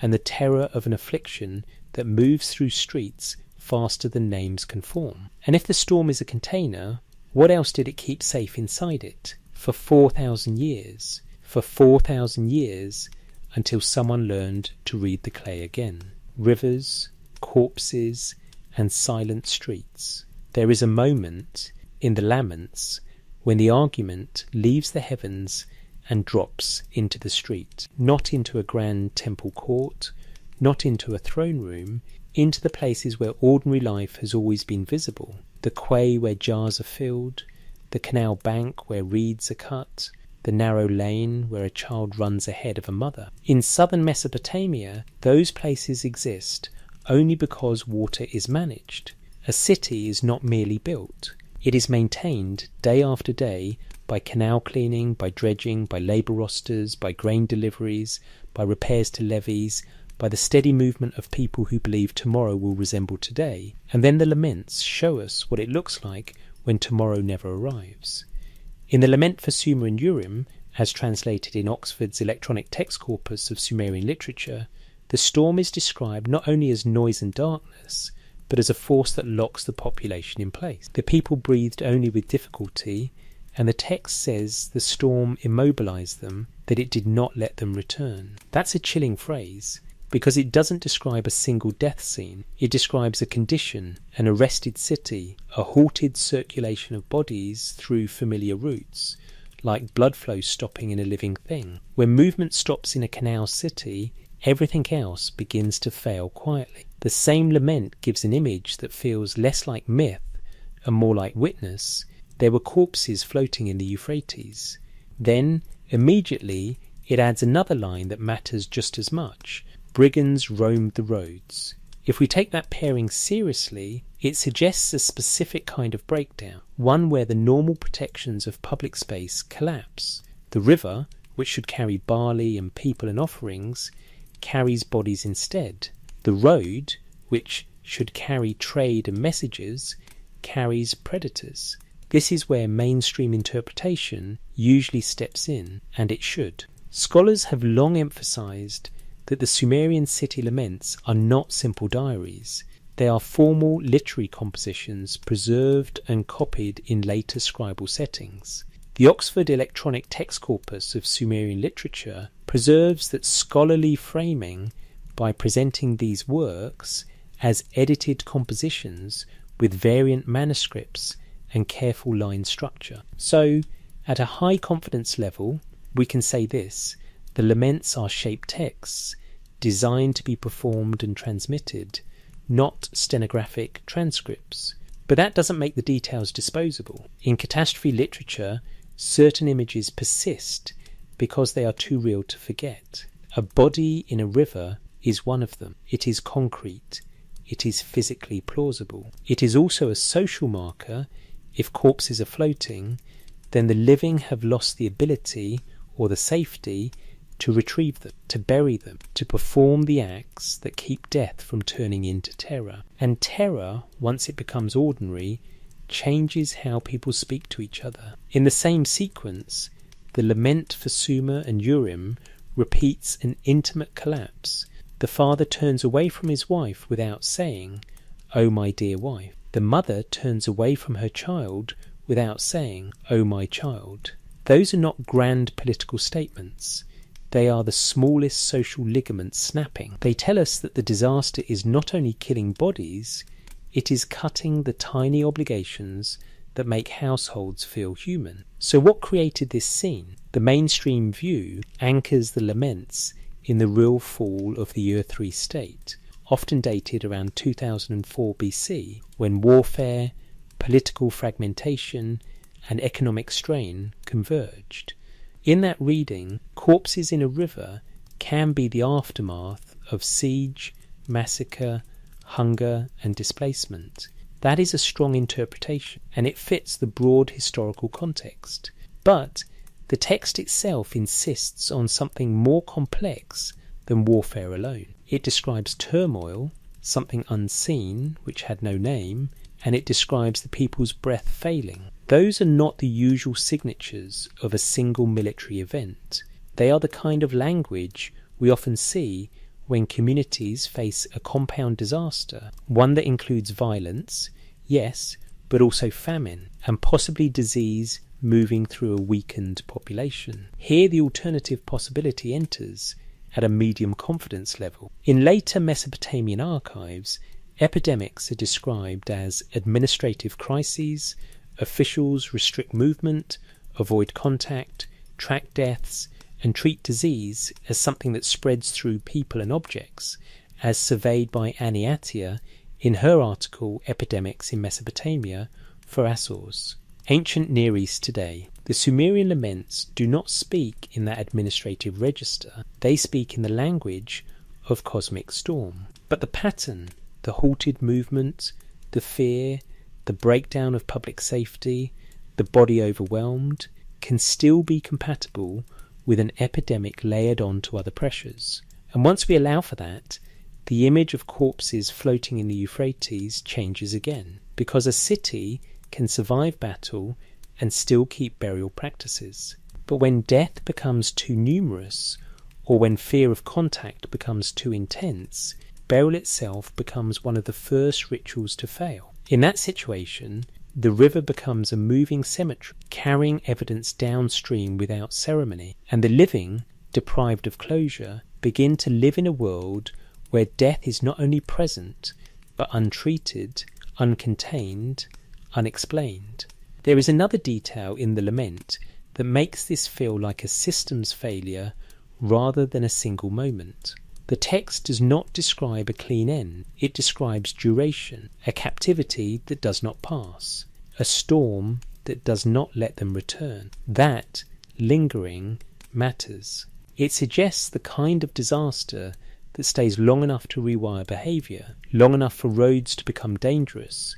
and the terror of an affliction that moves through streets faster than names can form. And if the storm is a container, what else did it keep safe inside it? For 4,000 years. For 4,000 years, until someone learned to read the clay again. Rivers, corpses, and silent streets. There is a moment in the laments when the argument leaves the heavens and drops into the street, not into a grand temple court, not into a throne room, into the places where ordinary life has always been visible, the quay where jars are filled, the canal bank where reeds are cut, the narrow lane where a child runs ahead of a mother. In southern Mesopotamia, those places exist only because water is managed. A city is not merely built. It is maintained day after day by canal cleaning, by dredging, by labour rosters, by grain deliveries, by repairs to levees, by the steady movement of people who believe tomorrow will resemble today. And then the laments show us what it looks like when tomorrow never arrives. In the Lament for Sumer and Urim, as translated in Oxford's electronic text corpus of Sumerian literature, the storm is described not only as noise and darkness, but as a force that locks the population in place. The people breathed only with difficulty, and the text says the storm immobilized them, that it did not let them return. That's a chilling phrase, because it doesn't describe a single death scene. It describes a condition, an arrested city, a halted circulation of bodies through familiar routes, like blood flow stopping in a living thing. When movement stops in a canal city, everything else begins to fail quietly. The same lament gives an image that feels less like myth and more like witness. There were corpses floating in the Euphrates. Then, immediately, it adds another line that matters just as much. Brigands roamed the roads. If we take that pairing seriously, it suggests a specific kind of breakdown, one where the normal protections of public space collapse. The river, which should carry barley and people and offerings, carries bodies instead. The road, which should carry trade and messages, carries predators. This is where mainstream interpretation usually steps in, and it should. Scholars have long emphasized that the Sumerian city laments are not simple diaries. They are formal literary compositions preserved and copied in later scribal settings. The Oxford electronic text corpus of Sumerian literature preserves that scholarly framing by presenting these works as edited compositions with variant manuscripts and careful line structure. So, at a high confidence level, we can say this: the laments are shaped texts, designed to be performed and transmitted, not stenographic transcripts. But that doesn't make the details disposable. In catastrophe literature, certain images persist because they are too real to forget. A body in a river is one of them. It is concrete. It is physically plausible. It is also a social marker. If corpses are floating, then the living have lost the ability or the safety to retrieve them, to bury them, to perform the acts that keep death from turning into terror. And terror, once it becomes ordinary, changes how people speak to each other. In the same sequence, the lament for Sumer and Urim repeats an intimate collapse. The father turns away from his wife without saying, "Oh, my dear wife." The mother turns away from her child without saying, "Oh, my child." Those are not grand political statements. They are the smallest social ligaments snapping. They tell us that the disaster is not only killing bodies, it is cutting the tiny obligations that make households feel human. So what created this scene? The mainstream view anchors the laments in the real fall of the Year 3 state, often dated around 2004 BC, when warfare, political fragmentation, and economic strain converged. In that reading, corpses in a river can be the aftermath of siege, massacre, hunger, and displacement. That is a strong interpretation, and it fits the broad historical context. But the text itself insists on something more complex than warfare alone. It describes turmoil, something unseen, which had no name, and it describes the people's breath failing. Those are not the usual signatures of a single military event. They are the kind of language we often see when communities face a compound disaster, one that includes violence, yes, but also famine, and possibly disease moving through a weakened population. Here the alternative possibility enters at a medium confidence level. In later Mesopotamian archives, epidemics are described as administrative crises, officials restrict movement, avoid contact, track deaths, and treat disease as something that spreads through people and objects, as surveyed by Annie Attia in her article Epidemics in Mesopotamia for Azores. Ancient Near East today. The Sumerian laments do not speak in that administrative register. They speak in the language of cosmic storm. But the pattern, the halted movement, the fear, the breakdown of public safety, the body overwhelmed, can still be compatible with an epidemic layered onto other pressures. And once we allow for that, the image of corpses floating in the Euphrates changes again, because a city can survive battle and still keep burial practices. But when death becomes too numerous, or when fear of contact becomes too intense, burial itself becomes one of the first rituals to fail. In that situation, the river becomes a moving cemetery, carrying evidence downstream without ceremony, and the living, deprived of closure, begin to live in a world where death is not only present, but untreated, uncontained, unexplained. There is another detail in the lament that makes this feel like a systems failure rather than a single moment. The text does not describe a clean end, it describes duration, a captivity that does not pass, a storm that does not let them return. That, lingering, matters. It suggests the kind of disaster that stays long enough to rewire behaviour, long enough for roads to become dangerous,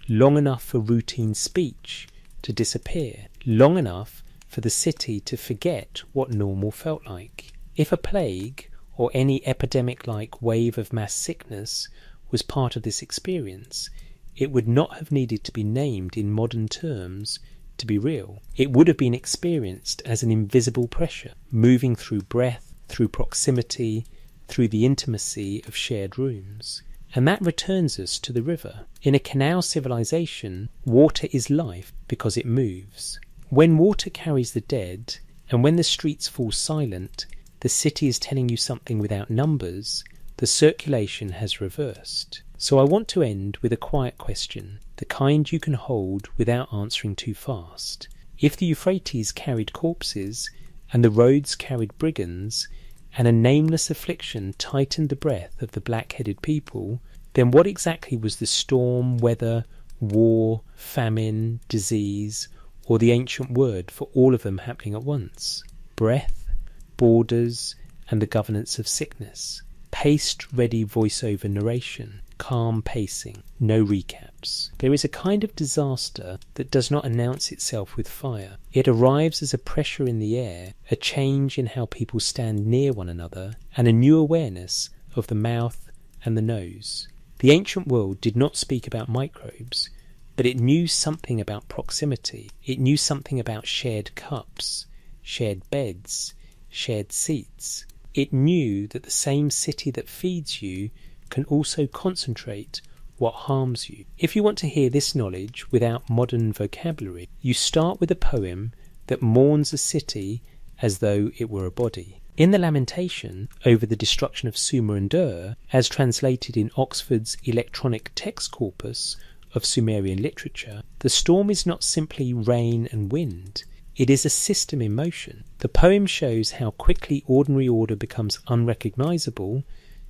long enough for routine speech to disappear, long enough for the city to forget what normal felt like. If a plague, or any epidemic-like wave of mass sickness, was part of this experience, it would not have needed to be named in modern terms to be real. It would have been experienced as an invisible pressure, moving through breath, through proximity, through the intimacy of shared rooms. And that returns us to the river. In a canal civilization, water is life because it moves. When water carries the dead, and when the streets fall silent, the city is telling you something without numbers, the circulation has reversed. So I want to end with a quiet question, the kind you can hold without answering too fast. If the Euphrates carried corpses, and the roads carried brigands, and a nameless affliction tightened the breath of the black-headed people, then what exactly was the storm, weather, war, famine, disease, or the ancient word for all of them happening at once? Breath, borders, and the governance of sickness. Paced-ready voiceover narration, calm pacing, no recaps. There is a kind of disaster that does not announce itself with fire. It arrives as a pressure in the air, a change in how people stand near one another, and a new awareness of the mouth and the nose. The ancient world did not speak about microbes, but it knew something about proximity. It knew something about shared cups, shared beds, shared seats. It knew that the same city that feeds you can also concentrate what harms you. If you want to hear this knowledge without modern vocabulary, you start with a poem that mourns a city as though it were a body. In the lamentation over the destruction of Sumer and Ur, as translated in Oxford's electronic text corpus of Sumerian literature, the storm is not simply rain and wind. It is a system in motion. The poem shows how quickly ordinary order becomes unrecognisable,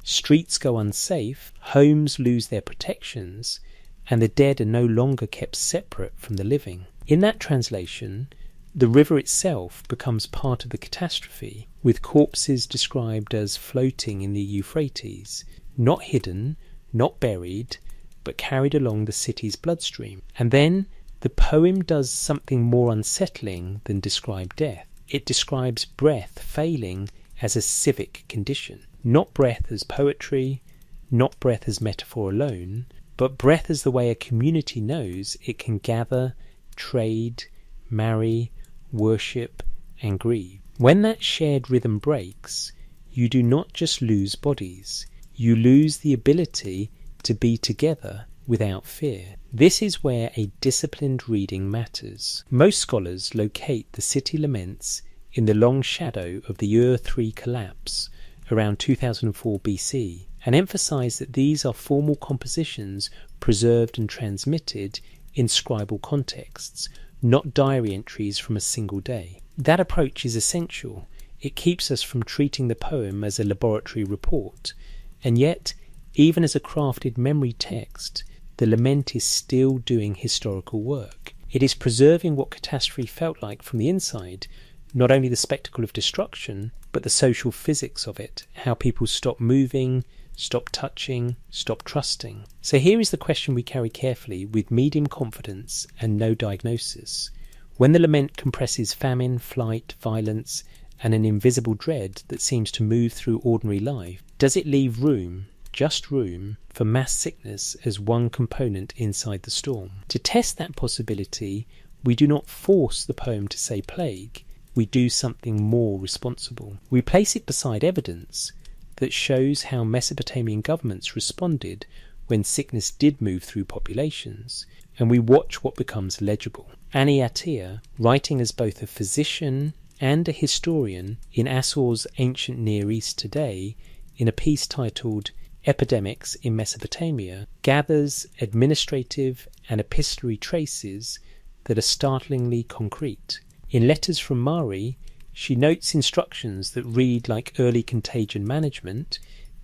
streets go unsafe, homes lose their protections, and the dead are no longer kept separate from the living. In that translation, the river itself becomes part of the catastrophe, with corpses described as floating in the Euphrates, not hidden, not buried, but carried along the city's bloodstream. And then the poem does something more unsettling than describe death. It describes breath failing as a civic condition. Not breath as poetry, not breath as metaphor alone, but breath as the way a community knows it can gather, trade, marry, worship, and grieve. When that shared rhythm breaks, you do not just lose bodies, you lose the ability to be together without fear. This is where a disciplined reading matters. Most scholars locate the city laments in the long shadow of the Ur III collapse around 2004 BC, and emphasize that these are formal compositions preserved and transmitted in scribal contexts, not diary entries from a single day. That approach is essential. It keeps us from treating the poem as a laboratory report, and yet, even as a crafted memory text, the lament is still doing historical work. It is preserving what catastrophe felt like from the inside, not only the spectacle of destruction, but the social physics of it, how people stop moving, stop touching, stop trusting. So here is the question we carry carefully with medium confidence and no diagnosis. When the lament compresses famine, flight, violence, and an invisible dread that seems to move through ordinary life, does it leave room, just room, for mass sickness as one component inside the storm? To test that possibility, we do not force the poem to say plague, we do something more responsible. We place it beside evidence that shows how Mesopotamian governments responded when sickness did move through populations, and we watch what becomes legible. Ani Atiyah, writing as both a physician and a historian in Assur's ancient Near East today, in a piece titled Epidemics in Mesopotamia, gathers administrative and epistolary traces that are startlingly concrete. In Letters from Mari, she notes instructions that read like early contagion management,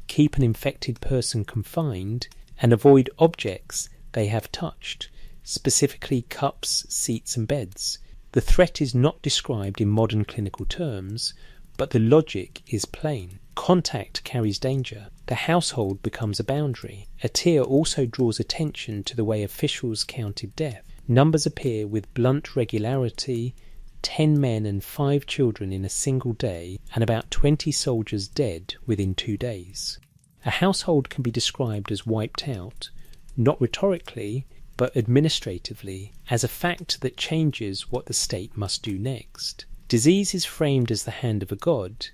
keep an infected person confined, and avoid objects they have touched, specifically cups, seats and beds. The threat is not described in modern clinical terms, but the logic is plain. Contact carries danger. The household becomes a boundary. Atiyah also draws attention to the way officials counted death. Numbers appear with blunt regularity: 10 men and 5 children in a single day, and about 20 soldiers dead within 2 days. A household can be described as wiped out, not rhetorically, but administratively, as a fact that changes what the state must do next. Disease is framed as the hand of a god,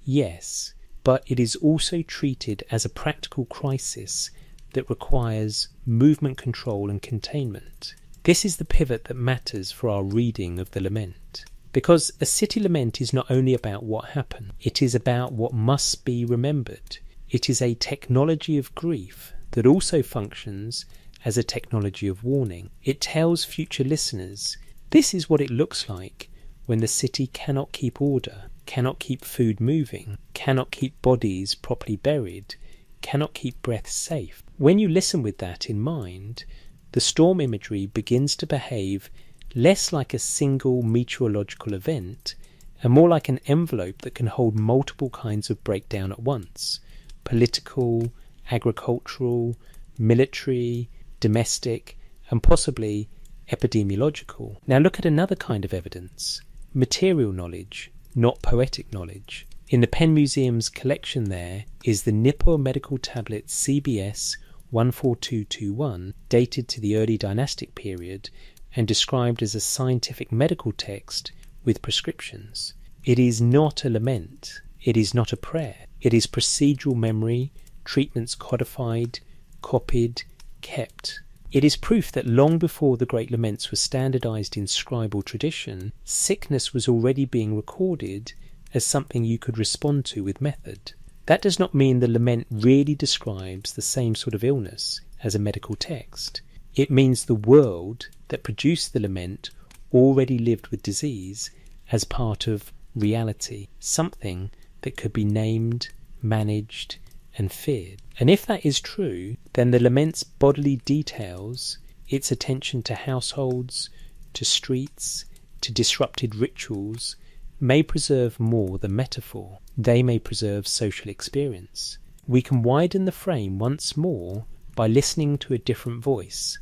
yes, but it is also treated as a practical crisis that requires movement control and containment. This is the pivot that matters for our reading of the lament. Because a city lament is not only about what happened, it is about what must be remembered. It is a technology of grief that also functions as a technology of warning. It tells future listeners, this is what it looks like when the city cannot keep order, cannot keep food moving, cannot keep bodies properly buried, cannot keep breath safe. When you listen with that in mind, the storm imagery begins to behave less like a single meteorological event and more like an envelope that can hold multiple kinds of breakdown at once: political, agricultural, military, domestic, and possibly epidemiological. Now look at another kind of evidence: material knowledge, not poetic knowledge. In the Penn Museum's collection there is the Nippur medical tablet CBS 14221, dated to the early dynastic period and described as a scientific medical text with prescriptions. It is not a lament, it is not a prayer, it is procedural memory, treatments codified, copied, kept. It is proof that long before the Great Laments were standardized in scribal tradition, sickness was already being recorded as something you could respond to with method. That does not mean the lament really describes the same sort of illness as a medical text. It means the world that produced the lament already lived with disease as part of reality, something that could be named, managed, and feared. And if that is true, then the lament's bodily details, its attention to households, to streets, to disrupted rituals, may preserve more than metaphor. They may preserve social experience. We can widen the frame once more by listening to a different voice,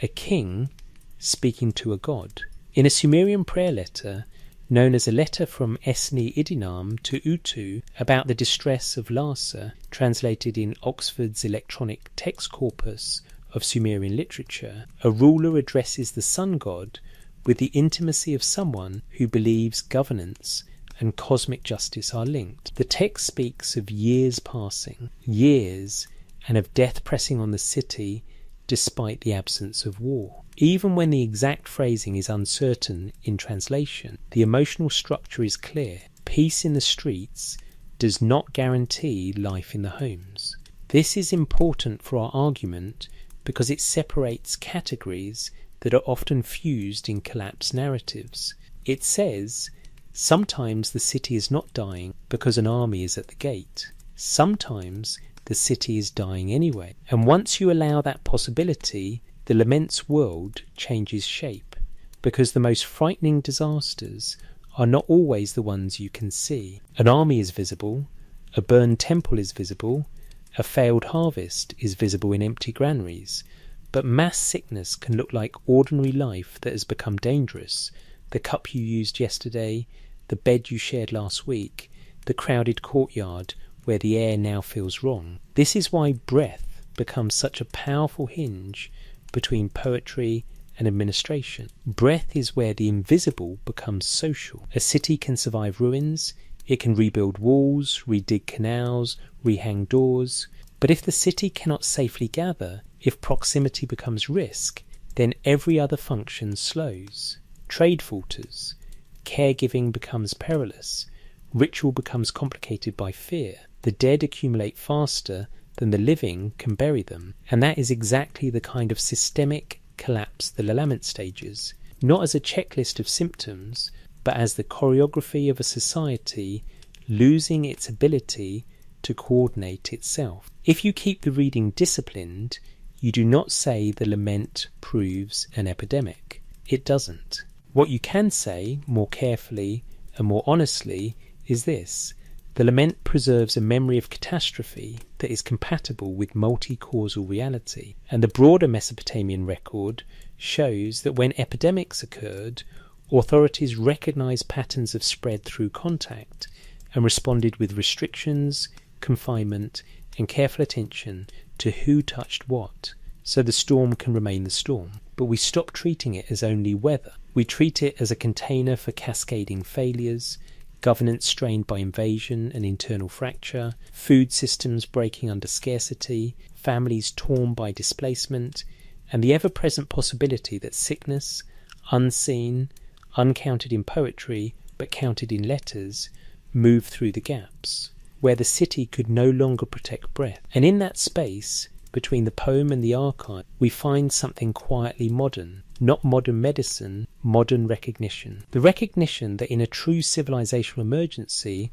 a king speaking to a god. In a Sumerian prayer letter, known as a letter from Esni Idinam to Utu about the distress of Lhasa, translated in Oxford's electronic text corpus of Sumerian literature, a ruler addresses the sun god with the intimacy of someone who believes governance and cosmic justice are linked. The text speaks of years passing, years, and of death pressing on the city despite the absence of war. Even when the exact phrasing is uncertain in translation, the emotional structure is clear. Peace in the streets does not guarantee life in the homes. This is important for our argument because it separates categories that are often fused in collapsed narratives. It says, sometimes the city is not dying because an army is at the gate. Sometimes the city is dying anyway. And once you allow that possibility, the lament's world changes shape, because the most frightening disasters are not always the ones you can see. An army is visible, a burned temple is visible, a failed harvest is visible in empty granaries, but mass sickness can look like ordinary life that has become dangerous. The cup you used yesterday, the bed you shared last week, the crowded courtyard where the air now feels wrong. This is why breath becomes such a powerful hinge between poetry and administration. Breath is where the invisible becomes social. A city can survive ruins, it can rebuild walls, redig canals, rehang doors. But if the city cannot safely gather, if proximity becomes risk, then every other function slows. Trade falters, caregiving becomes perilous, ritual becomes complicated by fear. The dead accumulate faster than the living can bury them, and that is exactly the kind of systemic collapse the lament stages, not as a checklist of symptoms, but as the choreography of a society losing its ability to coordinate itself. If you keep the reading disciplined, you do not say the lament proves an epidemic. It doesn't. What you can say, more carefully and more honestly, is this: the lament preserves a memory of catastrophe that is compatible with multi-causal reality, and the broader Mesopotamian record shows that when epidemics occurred, authorities recognized patterns of spread through contact and responded with restrictions, confinement, and careful attention to who touched what, so the storm can remain the storm. But we stop treating it as only weather. We treat it as a container for cascading failures, governance strained by invasion and internal fracture, food systems breaking under scarcity, families torn by displacement, and the ever-present possibility that sickness, unseen, uncounted in poetry, but counted in letters, move through the gaps, where the city could no longer protect breath. And in that space, between the poem and the archive, we find something quietly modern. Not modern medicine, modern recognition. The recognition that in a true civilizational emergency,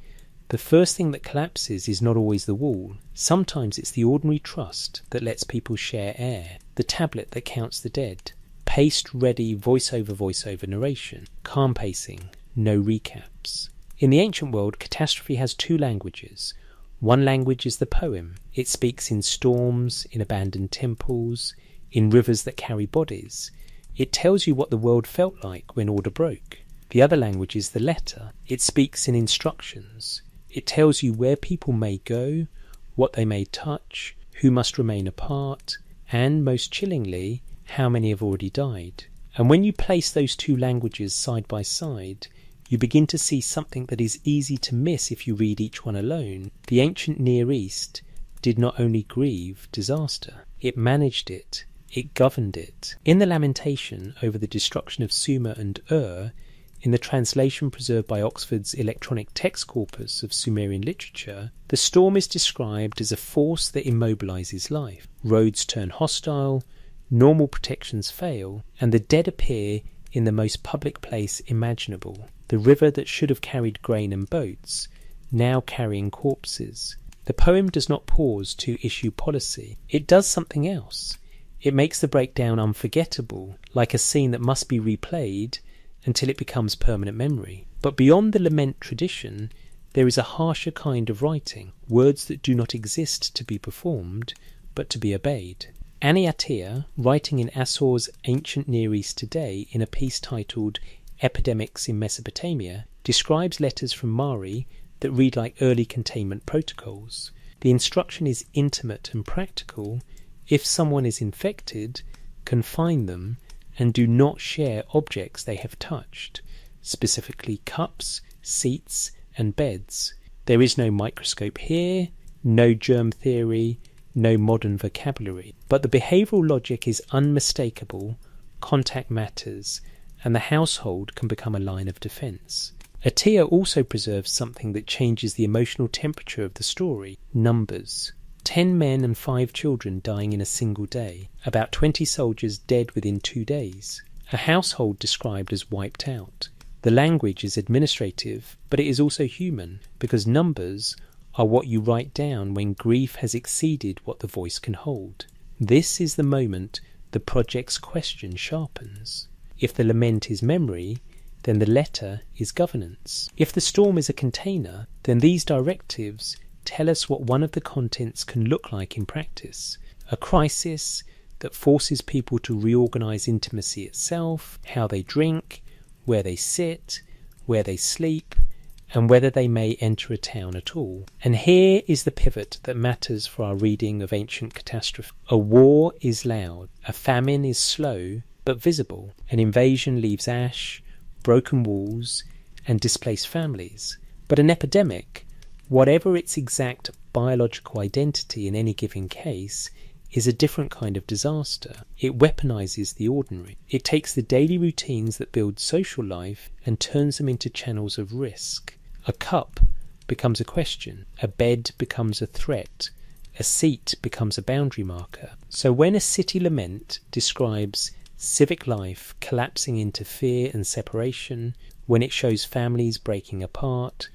the first thing that collapses is not always the wall. Sometimes it's the ordinary trust that lets people share air, the tablet that counts the dead, paste-ready voice-over narration, calm pacing, no recaps. In the ancient world, catastrophe has two languages. One language is the poem. It speaks in storms, in abandoned temples, in rivers that carry bodies. It tells you what the world felt like when order broke. The other language is the letter. It speaks in instructions. It tells you where people may go, what they may touch, who must remain apart, and, most chillingly, how many have already died. And when you place those two languages side by side, you begin to see something that is easy to miss if you read each one alone. The ancient Near East did not only grieve disaster, it managed it. It governed it. In the lamentation over the destruction of Sumer and Ur, in the translation preserved by Oxford's electronic text corpus of Sumerian literature, the storm is described as a force that immobilizes life. Roads turn hostile, normal protections fail, and the dead appear in the most public place imaginable. The river that should have carried grain and boats, now carrying corpses. The poem does not pause to issue policy. It does something else. It makes the breakdown unforgettable, like a scene that must be replayed until it becomes permanent memory. But beyond the lament tradition, there is a harsher kind of writing, words that do not exist to be performed, but to be obeyed. Ani Atiyah, writing in Assur's ancient Near East today in a piece titled Epidemics in Mesopotamia, describes letters from Mari that read like early containment protocols. The instruction is intimate and practical. If someone is infected, confine them and do not share objects they have touched, specifically cups, seats, and beds. There is no microscope here, no germ theory, no modern vocabulary. But the behavioural logic is unmistakable, contact matters, and the household can become a line of defence. Atiyah also preserves something that changes the emotional temperature of the story: numbers. 10 men and 5 children dying in a single day, about 20 soldiers dead within 2 days, a household described as wiped out. The language is administrative, but it is also human, because numbers are what you write down when grief has exceeded what the voice can hold. This is the moment the project's question sharpens. If the lament is memory, then the letter is governance. If the storm is a container, then these directives tell us what one of the contents can look like in practice. A crisis that forces people to reorganize intimacy itself, how they drink, where they sit, where they sleep, and whether they may enter a town at all. And here is the pivot that matters for our reading of ancient catastrophe. A war is loud, a famine is slow but visible, an invasion leaves ash, broken walls, and displaced families. But an epidemic, whatever its exact biological identity in any given case, is a different kind of disaster. It weaponizes the ordinary. It takes the daily routines that build social life and turns them into channels of risk. A cup becomes a question. A bed becomes a threat. A seat becomes a boundary marker. So when a city lament describes civic life collapsing into fear and separation, when it shows families breaking apart,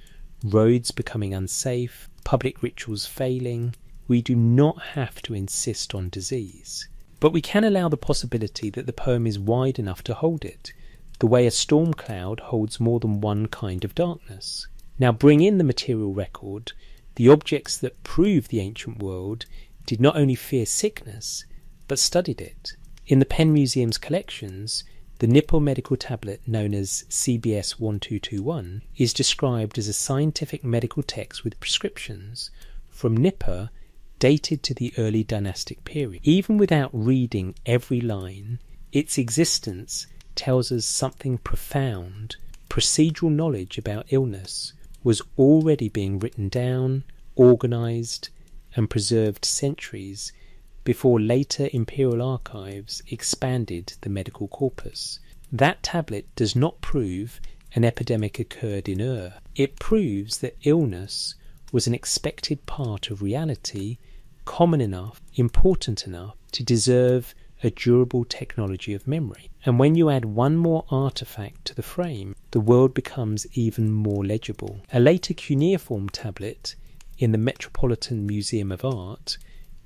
roads becoming unsafe, public rituals failing, we do not have to insist on disease. But we can allow the possibility that the poem is wide enough to hold it, the way a storm cloud holds more than one kind of darkness. Now bring in the material record. The objects that prove the ancient world did not only fear sickness, but studied it. In the Penn Museum's collections, the Nippur medical tablet known as CBS 1221 is described as a scientific medical text with prescriptions from Nippur dated to the early dynastic period. Even without reading every line, its existence tells us something profound. Procedural knowledge about illness was already being written down, organised, and preserved centuries before later imperial archives expanded the medical corpus. That tablet does not prove an epidemic occurred in Ur. It proves that illness was an expected part of reality, common enough, important enough to deserve a durable technology of memory. And when you add one more artifact to the frame, the world becomes even more legible. A later cuneiform tablet in the Metropolitan Museum of Art,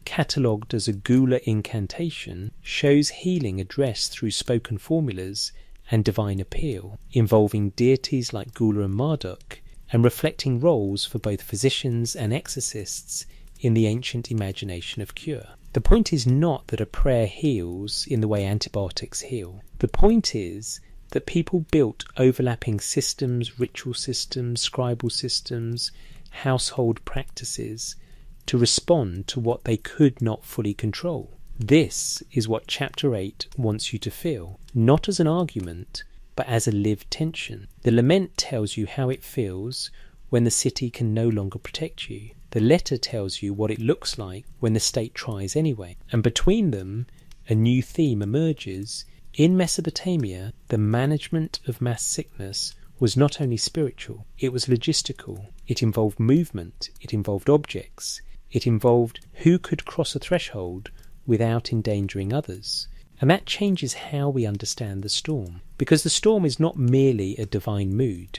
catalogued as a Gula incantation, shows healing addressed through spoken formulas and divine appeal, involving deities like Gula and Marduk, and reflecting roles for both physicians and exorcists in the ancient imagination of cure. The point is not that a prayer heals in the way antibiotics heal. The point is that people built overlapping systems, ritual systems, scribal systems, household practices to respond to what they could not fully control. This is what Chapter 8 wants you to feel, not as an argument, but as a lived tension. The lament tells you how it feels when the city can no longer protect you. The letter tells you what it looks like when the state tries anyway. And between them, a new theme emerges. In Mesopotamia, the management of mass sickness was not only spiritual, it was logistical. It involved movement, it involved objects, it involved who could cross a threshold without endangering others. And that changes how we understand the storm, because the storm is not merely a divine mood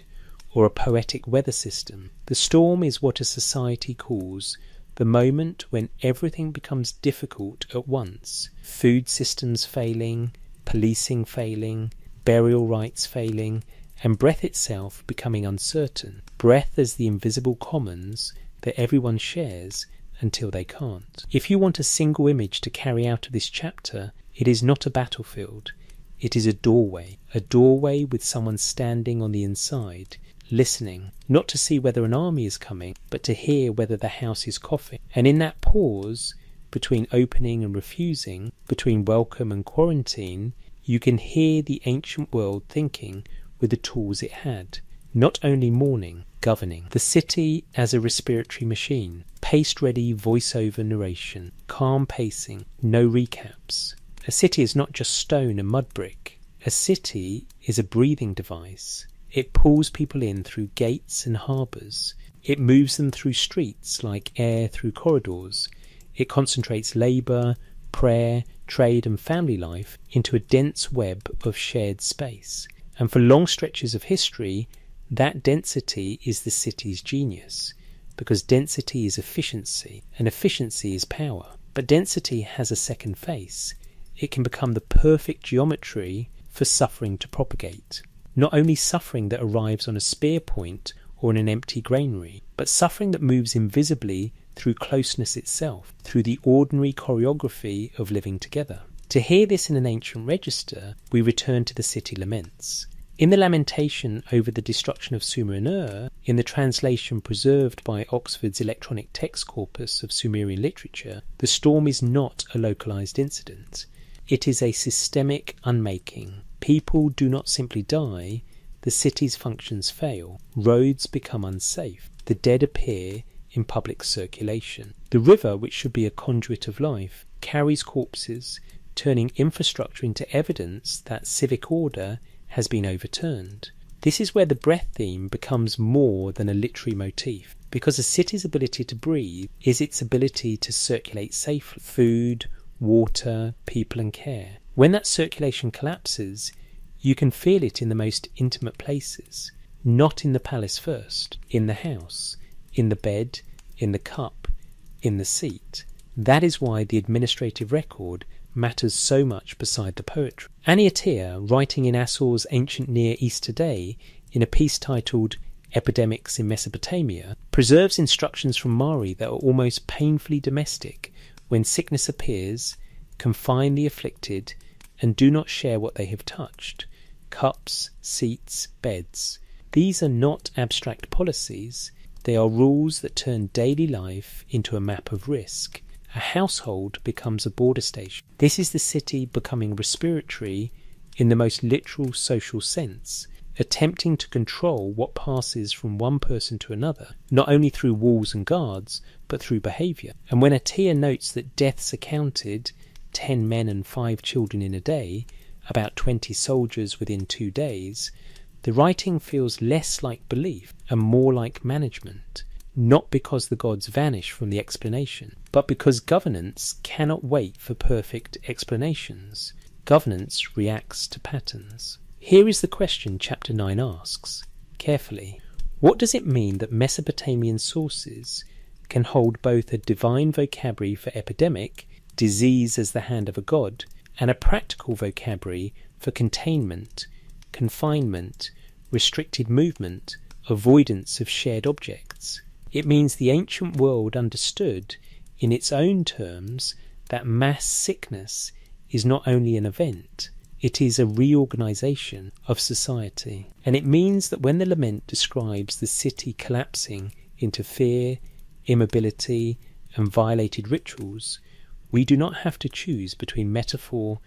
or a poetic weather system. The storm is what a society calls the moment when everything becomes difficult at once, food systems failing, policing failing, burial rites failing, and breath itself becoming uncertain. Breath as the invisible commons that everyone shares until they can't. If you want a single image to carry out of this chapter, it is not a battlefield. It is a doorway with someone standing on the inside, listening, not to see whether an army is coming, but to hear whether the house is coughing. And in that pause, between opening and refusing, between welcome and quarantine, you can hear the ancient world thinking with the tools it had, not only mourning, governing. The city as a respiratory machine, pace-ready voice-over narration, calm pacing, no recaps. A city is not just stone and mud brick. A city is a breathing device. It pulls people in through gates and harbours. It moves them through streets like air through corridors. It concentrates labour, prayer, trade and family life into a dense web of shared space. And for long stretches of history, that density is the city's genius, because density is efficiency, and efficiency is power. But density has a second face. It can become the perfect geometry for suffering to propagate. Not only suffering that arrives on a spear point or in an empty granary, but suffering that moves invisibly through closeness itself, through the ordinary choreography of living together. To hear this in an ancient register, we return to the city laments. In the lamentation over the destruction of Sumer and Ur, in the translation preserved by Oxford's electronic text corpus of Sumerian literature, the storm is not a localised incident. It is a systemic unmaking. People do not simply die, the city's functions fail, roads become unsafe, the dead appear in public circulation. The river, which should be a conduit of life, carries corpses, turning infrastructure into evidence that civic order has been overturned. This is where the breath theme becomes more than a literary motif, because a city's ability to breathe is its ability to circulate safely. Food, water, people and care. When that circulation collapses, you can feel it in the most intimate places, not in the palace first, in the house, in the bed, in the cup, in the seat. That is why the administrative record matters so much beside the poetry. Annie Attia, writing in Assor's ancient Near East today, in a piece titled Epidemics in Mesopotamia, preserves instructions from Mari that are almost painfully domestic. When sickness appears, confine the afflicted, and do not share what they have touched. Cups, seats, beds. These are not abstract policies. They are rules that turn daily life into a map of risk. A household becomes a border station. This is the city becoming respiratory in the most literal social sense, attempting to control what passes from one person to another, not only through walls and guards, but through behaviour. And when Attia notes that deaths are counted, 10 men and 5 children in a day, about 20 soldiers within 2 days, the writing feels less like belief and more like management, not because the gods vanish from the explanation, but because governance cannot wait for perfect explanations. Governance reacts to patterns. Here is the question chapter 9 asks, carefully. What does it mean that Mesopotamian sources can hold both a divine vocabulary for epidemic, disease as the hand of a god, and a practical vocabulary for containment, confinement, restricted movement, avoidance of shared objects? It means the ancient world understood, in its own terms, that mass sickness is not only an event, it is a reorganisation of society. And it means that when the lament describes the city collapsing into fear, immobility, and violated rituals, we do not have to choose between metaphor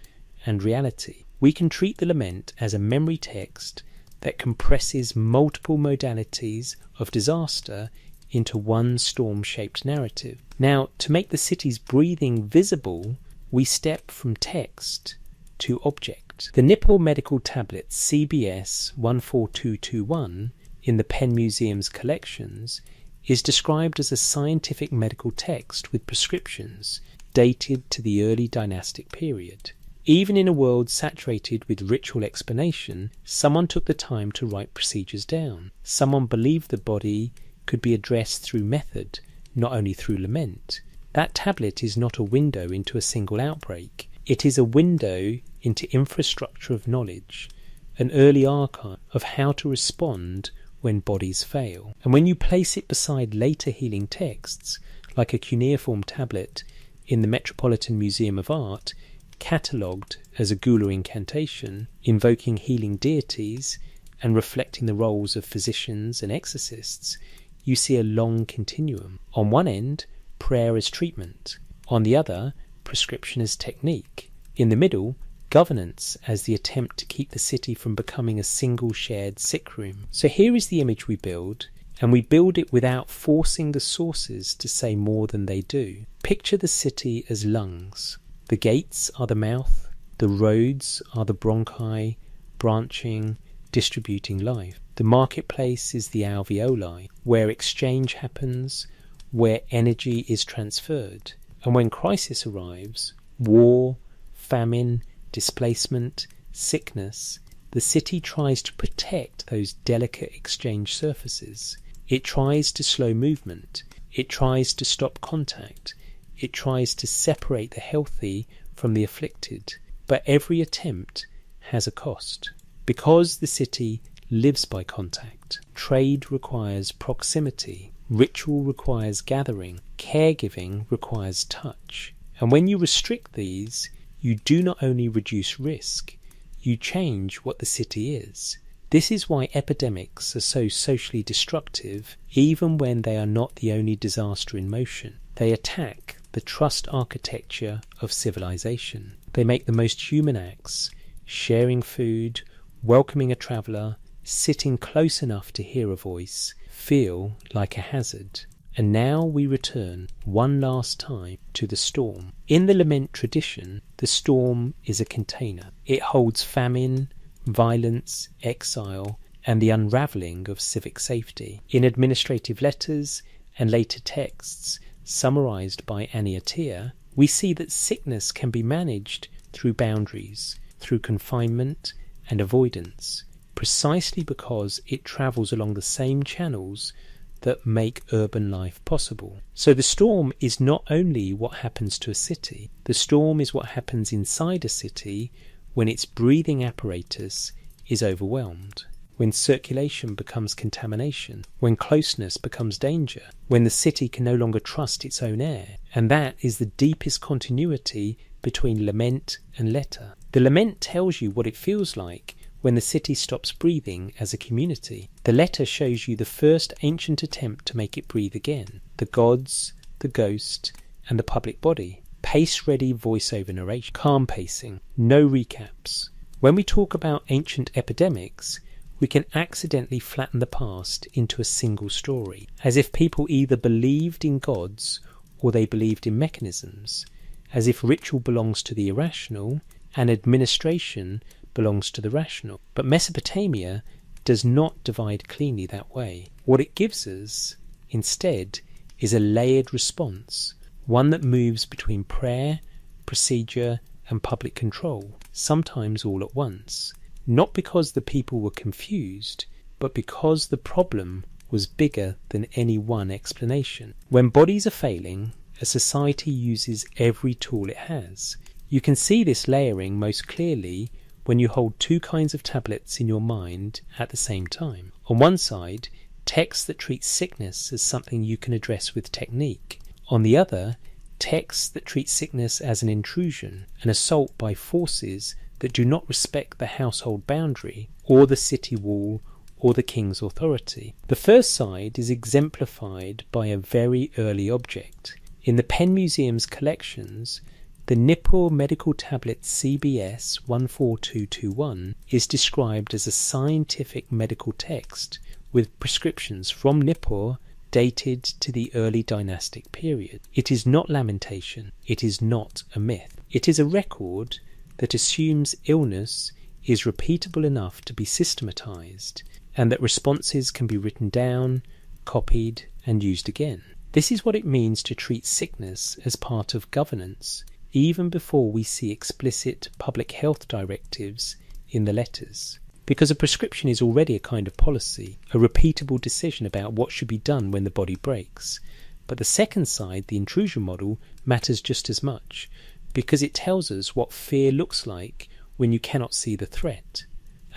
and reality. We can treat the lament as a memory text that compresses multiple modalities of disaster into one storm-shaped narrative. Now, to make the city's breathing visible, we step from text to object. The Nippur Medical Tablet CBS 14221 in the Penn Museum's collections is described as a scientific medical text with prescriptions dated to the early dynastic period. Even in a world saturated with ritual explanation, someone took the time to write procedures down. Someone believed the body could be addressed through method, not only through lament. That tablet is not a window into a single outbreak. It is a window into infrastructure of knowledge, an early archive of how to respond when bodies fail. And when you place it beside later healing texts, like a cuneiform tablet in the Metropolitan Museum of Art, catalogued as a Gula incantation, invoking healing deities and reflecting the roles of physicians and exorcists, you see a long continuum. On one end, prayer as treatment. On the other, prescription as technique. In the middle, governance as the attempt to keep the city from becoming a single shared sick room. So here is the image we build, and we build it without forcing the sources to say more than they do. Picture the city as lungs. The gates are the mouth, the roads are the bronchi, branching, distributing life. The marketplace is the alveoli, where exchange happens, where energy is transferred. And when crisis arrives, war, famine, displacement, sickness, the city tries to protect those delicate exchange surfaces. It tries to slow movement. It tries to stop contact. It tries to separate the healthy from the afflicted. But every attempt has a cost. Because the city lives by contact, trade requires proximity, ritual requires gathering, caregiving requires touch. And when you restrict these, you do not only reduce risk, you change what the city is. This is why epidemics are so socially destructive, even when they are not the only disaster in motion. They attack the trust architecture of civilization. They make the most human acts, sharing food, welcoming a traveller, sitting close enough to hear a voice, feel like a hazard. And now we return one last time to the storm. In the lament tradition, the storm is a container. It holds famine, violence, exile, and the unravelling of civic safety. In administrative letters and later texts, summarised by Aniatia, we see that sickness can be managed through boundaries, through confinement and avoidance, precisely because it travels along the same channels that make urban life possible. So the storm is not only what happens to a city, the storm is what happens inside a city when its breathing apparatus is overwhelmed, when circulation becomes contamination, when closeness becomes danger, when the city can no longer trust its own air. And that is the deepest continuity between lament and letter. The lament tells you what it feels like when the city stops breathing as a community. The letter shows you the first ancient attempt to make it breathe again. The gods, the ghost, and the public body. Pace-ready voiceover narration. Calm pacing. No recaps. When we talk about ancient epidemics, we can accidentally flatten the past into a single story, as if people either believed in gods or they believed in mechanisms, as if ritual belongs to the irrational and administration belongs to the rational. But Mesopotamia does not divide cleanly that way. What it gives us, instead, is a layered response, one that moves between prayer, procedure, and public control, sometimes all at once. Not because the people were confused, but because the problem was bigger than any one explanation. When bodies are failing, a society uses every tool it has. You can see this layering most clearly when you hold two kinds of tablets in your mind at the same time. On one side, texts that treat sickness as something you can address with technique. On the other, texts that treat sickness as an intrusion, an assault by forces that do not respect the household boundary, or the city wall, or the king's authority. The first side is exemplified by a very early object. In the Penn Museum's collections, the Nippur medical tablet CBS 14221 is described as a scientific medical text with prescriptions from Nippur dated to the early dynastic period. It is not lamentation. It is not a myth. It is a record that assumes illness is repeatable enough to be systematized, and that responses can be written down, copied, and used again. This is what it means to treat sickness as part of governance, even before we see explicit public health directives in the letters. Because a prescription is already a kind of policy, a repeatable decision about what should be done when the body breaks. But the second side, the intrusion model, matters just as much, because it tells us what fear looks like when you cannot see the threat.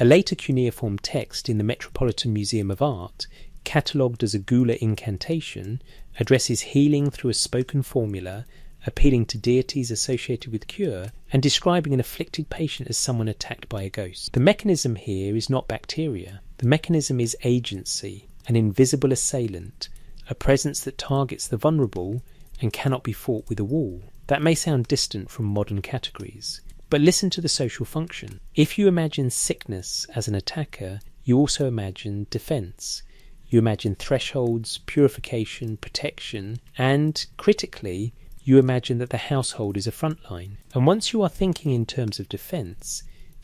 A later cuneiform text in the Metropolitan Museum of Art, catalogued as a Gula incantation, addresses healing through a spoken formula, appealing to deities associated with cure, and describing an afflicted patient as someone attacked by a ghost. The mechanism here is not bacteria. The mechanism is agency, an invisible assailant, a presence that targets the vulnerable and cannot be fought with a wall. That may sound distant from modern categories, but listen to the social function. If you imagine sickness as an attacker, you also imagine defense. You imagine thresholds, purification, protection, and, critically, you imagine that the household is a front line. And once you are thinking in terms of defense,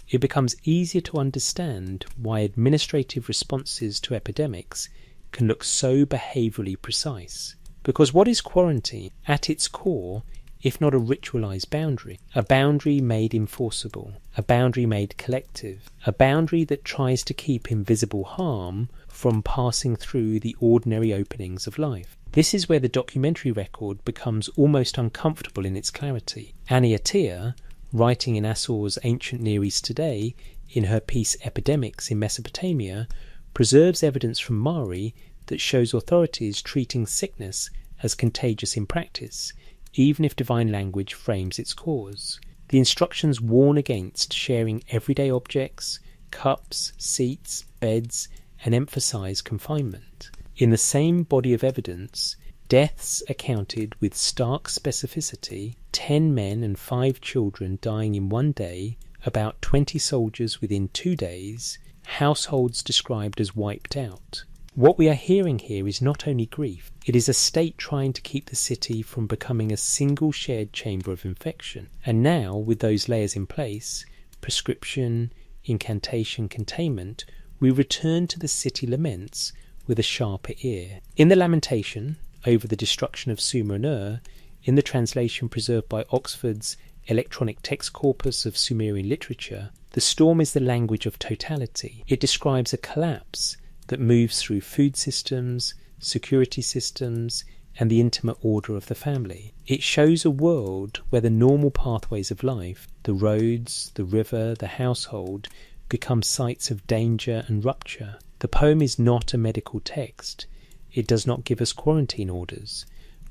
it becomes easier to understand why administrative responses to epidemics can look so behaviourally precise. Because what is quarantine? At its core, if not a ritualised boundary, a boundary made enforceable, a boundary made collective, a boundary that tries to keep invisible harm from passing through the ordinary openings of life. This is where the documentary record becomes almost uncomfortable in its clarity. Annie Attia, writing in Assor's Ancient Near East Today, in her piece Epidemics in Mesopotamia, preserves evidence from Mari that shows authorities treating sickness as contagious in practice, even if divine language frames its cause. The instructions warn against sharing everyday objects, cups, seats, beds, and emphasise confinement. In the same body of evidence, deaths accounted with stark specificity, 10 men and 5 children dying in one day, about 20 soldiers within 2 days, households described as wiped out. What we are hearing here is not only grief, it is a state trying to keep the city from becoming a single shared chamber of infection. And now, with those layers in place, prescription, incantation, containment, we return to the city laments with a sharper ear. In the lamentation over the destruction of Sumer and Ur, in the translation preserved by Oxford's Electronic Text Corpus of Sumerian Literature, the storm is the language of totality. It describes a collapse that moves through food systems, security systems, and the intimate order of the family. It shows a world where the normal pathways of life, the roads, the river, the household, become sites of danger and rupture. The poem is not a medical text. It does not give us quarantine orders,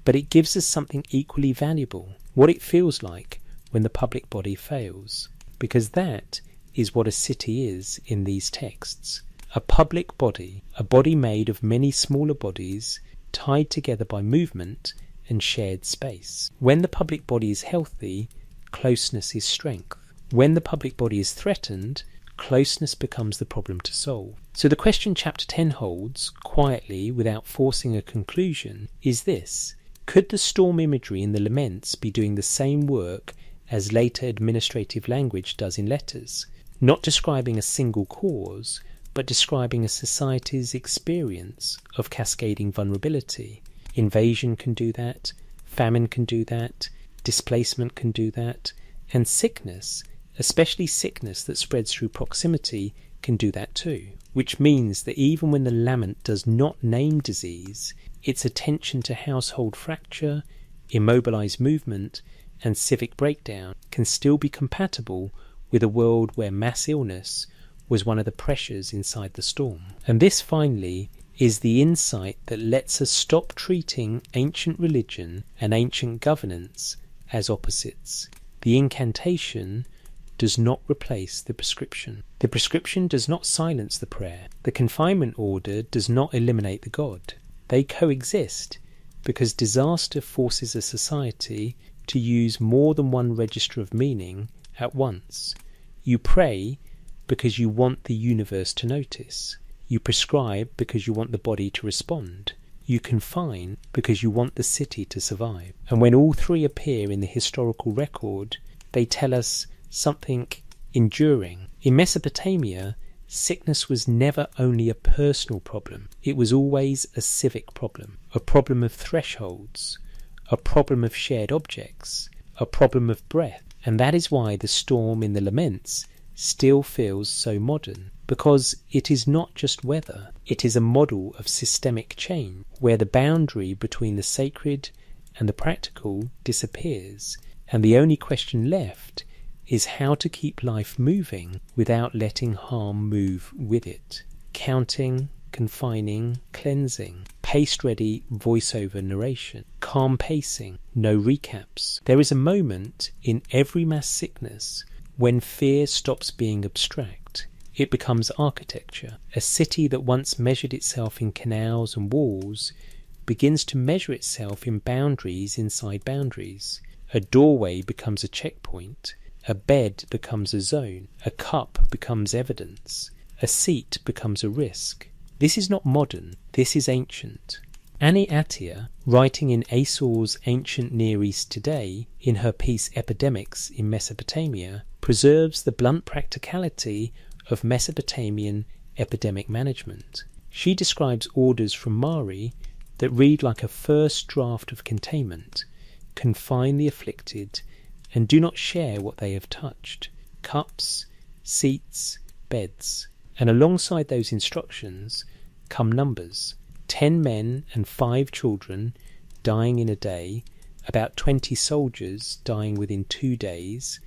but it gives us something equally valuable, what it feels like when the public body fails. Because that is what a city is in these texts. A public body, a body made of many smaller bodies tied together by movement and shared space. When the public body is healthy, closeness is strength. When the public body is threatened, closeness becomes the problem to solve. So the question chapter 10 holds, quietly, without forcing a conclusion, is this: could the storm imagery in the laments be doing the same work as later administrative language does in letters, not describing a single cause, but describing a society's experience of cascading vulnerability? Invasion can do that, famine can do that, displacement can do that, and sickness, especially sickness that spreads through proximity, can do that too. Which means that even when the lament does not name disease, its attention to household fracture, immobilised movement, and civic breakdown can still be compatible with a world where mass illness was one of the pressures inside the storm. And this, finally, is the insight that lets us stop treating ancient religion and ancient governance as opposites. The incantation does not replace the prescription. The prescription does not silence the prayer. The confinement order does not eliminate the God. They coexist because disaster forces a society to use more than one register of meaning at once. You pray because you want the universe to notice. You prescribe because you want the body to respond. You confine because you want the city to survive. And when all three appear in the historical record, they tell us something enduring. In Mesopotamia, sickness was never only a personal problem. It was always a civic problem, a problem of thresholds, a problem of shared objects, a problem of breath. And that is why the storm in the laments still feels so modern, because it is not just weather, it is a model of systemic change, where the boundary between the sacred and the practical disappears, and the only question left is how to keep life moving without letting harm move with it. Counting, confining, cleansing, paste-ready voiceover narration, calm pacing, no recaps. There is a moment in every mass sickness when fear stops being abstract. It becomes architecture. A city that once measured itself in canals and walls begins to measure itself in boundaries inside boundaries. A doorway becomes a checkpoint. A bed becomes a zone. A cup becomes evidence. A seat becomes a risk. This is not modern, this is ancient. Annie Attia, writing in Asor's Ancient Near East Today, in her piece Epidemics in Mesopotamia, preserves the blunt practicality of Mesopotamian epidemic management. She describes orders from Mari that read like a first draft of containment: confine the afflicted, and do not share what they have touched. Cups, seats, beds. And alongside those instructions come numbers: 10 men and 5 children dying in a day, about 20 soldiers dying within 2 days,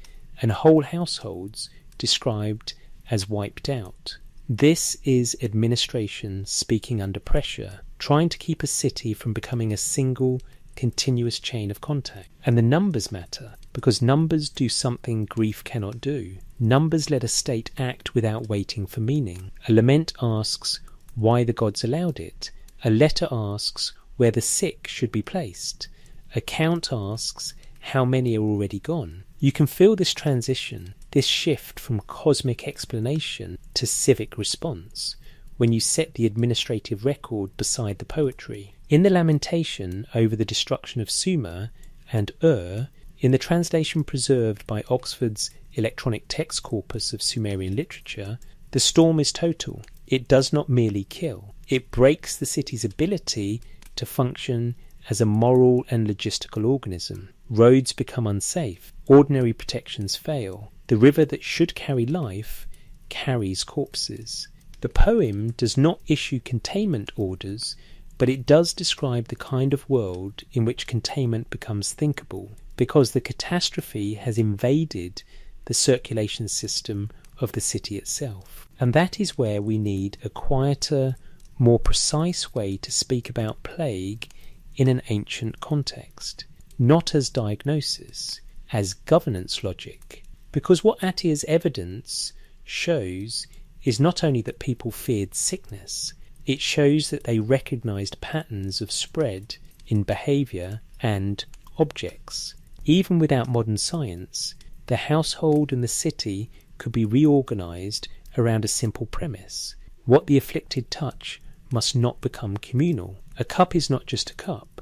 and whole households described as wiped out. This is administration speaking under pressure, trying to keep a city from becoming a single, continuous chain of contact. And the numbers matter, because numbers do something grief cannot do. Numbers let a state act without waiting for meaning. A lament asks why the gods allowed it. A letter asks where the sick should be placed. A count asks how many are already gone. You can feel this transition, this shift from cosmic explanation to civic response, when you set the administrative record beside the poetry. In the lamentation over the destruction of Sumer and in the translation preserved by Oxford's electronic text corpus of Sumerian literature, the storm is total. It does not merely kill. It breaks the city's ability to function as a moral and logistical organism. Roads become unsafe. Ordinary protections fail. The river that should carry life carries corpses. The poem does not issue containment orders, but it does describe the kind of world in which containment becomes thinkable, because the catastrophe has invaded the circulation system of the city itself. And that is where we need a quieter, more precise way to speak about plague in an ancient context, not as diagnosis, as governance logic. Because what Attia's evidence shows is not only that people feared sickness, it shows that they recognized patterns of spread in behavior and objects. Even without modern science, the household and the city could be reorganized around a simple premise: what the afflicted touch must not become communal. A cup is not just a cup.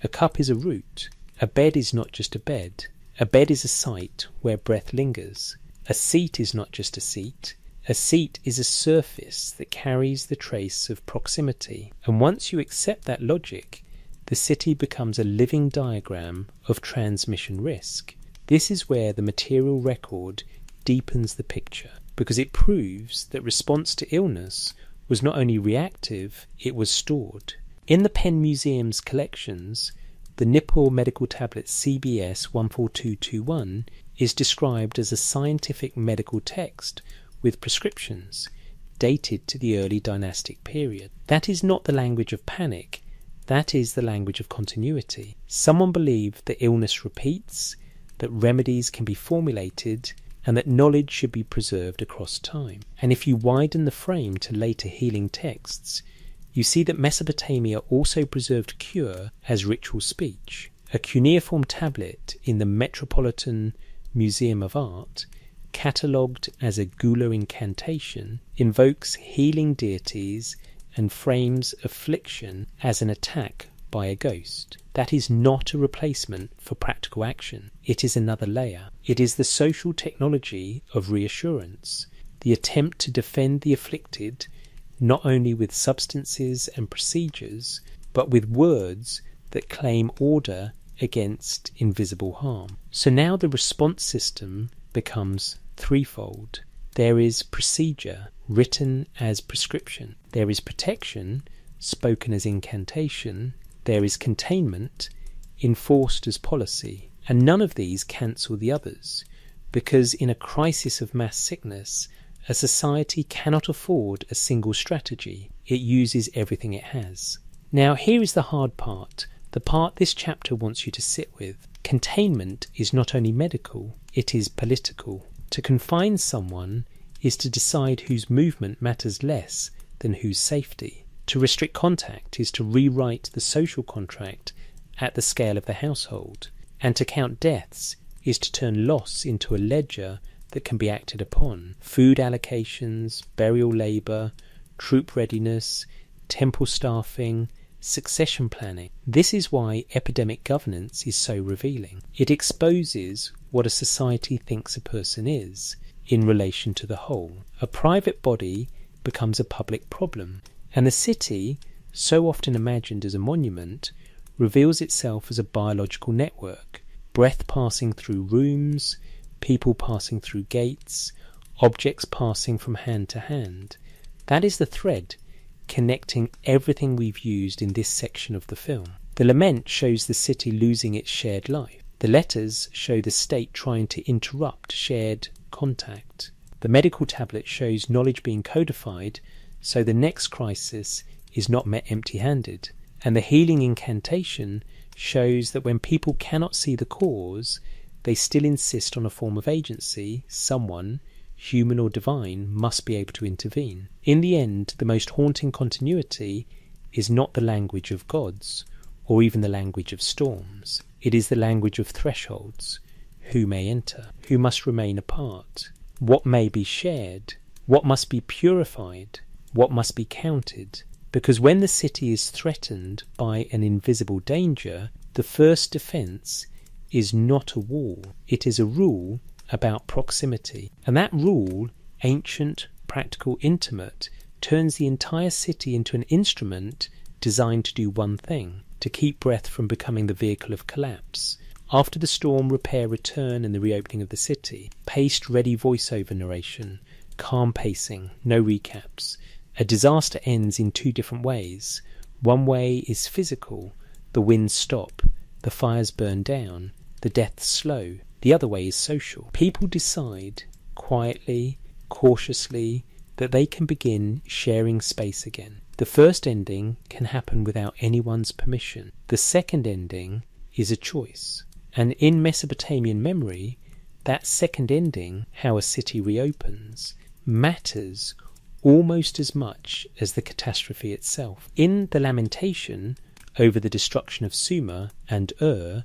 A cup is a root. A bed is not just a bed. A bed is a site where breath lingers. A seat is not just a seat. A seat is a surface that carries the trace of proximity. And once you accept that logic, the city becomes a living diagram of transmission risk. This is where the material record deepens the picture, because it proves that response to illness was not only reactive, it was stored. In the Penn Museum's collections, the Nippur medical tablet CBS 14221 is described as a scientific medical text with prescriptions dated to the early dynastic period. That is not the language of panic, that is the language of continuity. Someone believed that illness repeats, that remedies can be formulated, and that knowledge should be preserved across time. And if you widen the frame to later healing texts, you see that Mesopotamia also preserved cure as ritual speech. A cuneiform tablet in the Metropolitan Museum of Art, catalogued as a Gula incantation, invokes healing deities and frames affliction as an attack by a ghost. That is not a replacement for practical action. It is another layer. It is the social technology of reassurance, the attempt to defend the afflicted not only with substances and procedures, but with words that claim order against invisible harm. So now the response system becomes threefold. There is procedure, written as prescription. There is protection, spoken as incantation. There is containment, enforced as policy. And none of these cancel the others, because in a crisis of mass sickness, a society cannot afford a single strategy. It uses everything it has. Now, here is the hard part, the part this chapter wants you to sit with. Containment is not only medical, it is political. To confine someone is to decide whose movement matters less than whose safety. To restrict contact is to rewrite the social contract at the scale of the household. And to count deaths is to turn loss into a ledger that can be acted upon. Food allocations, burial labour, troop readiness, temple staffing, succession planning. This is why epidemic governance is so revealing. It exposes what a society thinks a person is in relation to the whole. A private body becomes a public problem, and the city, so often imagined as a monument, reveals itself as a biological network, breath passing through rooms, people passing through gates, objects passing from hand to hand. That is the thread connecting everything we've used in this section of the film. The lament shows the city losing its shared life. The letters show the state trying to interrupt shared contact. The medical tablet shows knowledge being codified so the next crisis is not met empty-handed. And the healing incantation shows that when people cannot see the cause, they still insist on a form of agency. Someone, human or divine, must be able to intervene. In the end, the most haunting continuity is not the language of gods, or even the language of storms. It is the language of thresholds. Who may enter? Who must remain apart? What may be shared? What must be purified? What must be counted? Because when the city is threatened by an invisible danger, the first defence is not a wall. It is a rule about proximity. And that rule, ancient, practical, intimate, turns the entire city into an instrument designed to do one thing, to keep breath from becoming the vehicle of collapse. After the storm, repair, return, and the reopening of the city. Paced, ready voiceover narration. Calm pacing, no recaps. A disaster ends in two different ways. One way is physical. The winds stop. The fires burn down. The deaths slow. The other way is social. People decide, quietly, cautiously, that they can begin sharing space again. The first ending can happen without anyone's permission. The second ending is a choice. And in Mesopotamian memory, that second ending, how a city reopens, matters almost as much as the catastrophe itself. In the lamentation over the destruction of Sumer and Ur,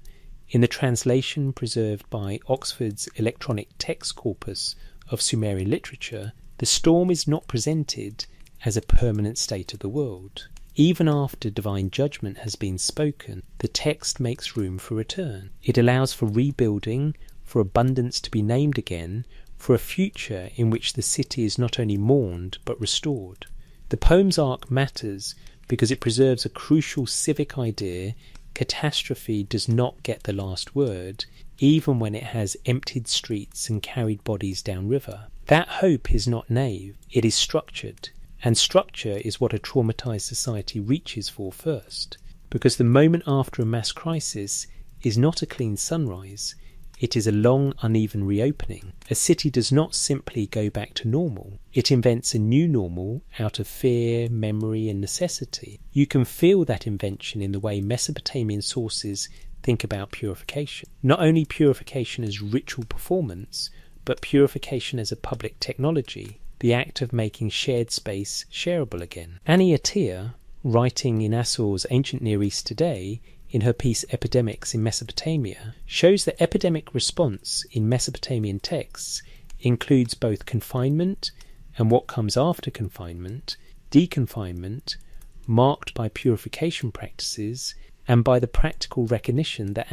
in the translation preserved by Oxford's electronic text corpus of Sumerian literature, the storm is not presented as a permanent state of the world. Even after divine judgment has been spoken, the text makes room for return. It allows for rebuilding, for abundance to be named again, for a future in which the city is not only mourned but restored. The poem's arc matters because it preserves a crucial civic idea: catastrophe does not get the last word, even when it has emptied streets and carried bodies downriver. That hope is not naive, it is structured. And structure is what a traumatized society reaches for first, because the moment after a mass crisis is not a clean sunrise, it is a long, uneven reopening. A city does not simply go back to normal, it invents a new normal out of fear, memory, and necessity. You can feel that invention in the way Mesopotamian sources think about purification. Not only purification as ritual performance, but purification as a public technology, the act of making shared space shareable again. Annie Attia, writing in Assor's Ancient Near East Today, in her piece Epidemics in Mesopotamia, shows that epidemic response in Mesopotamian texts includes both confinement and what comes after confinement, deconfinement, marked by purification practices, and by the practical recognition that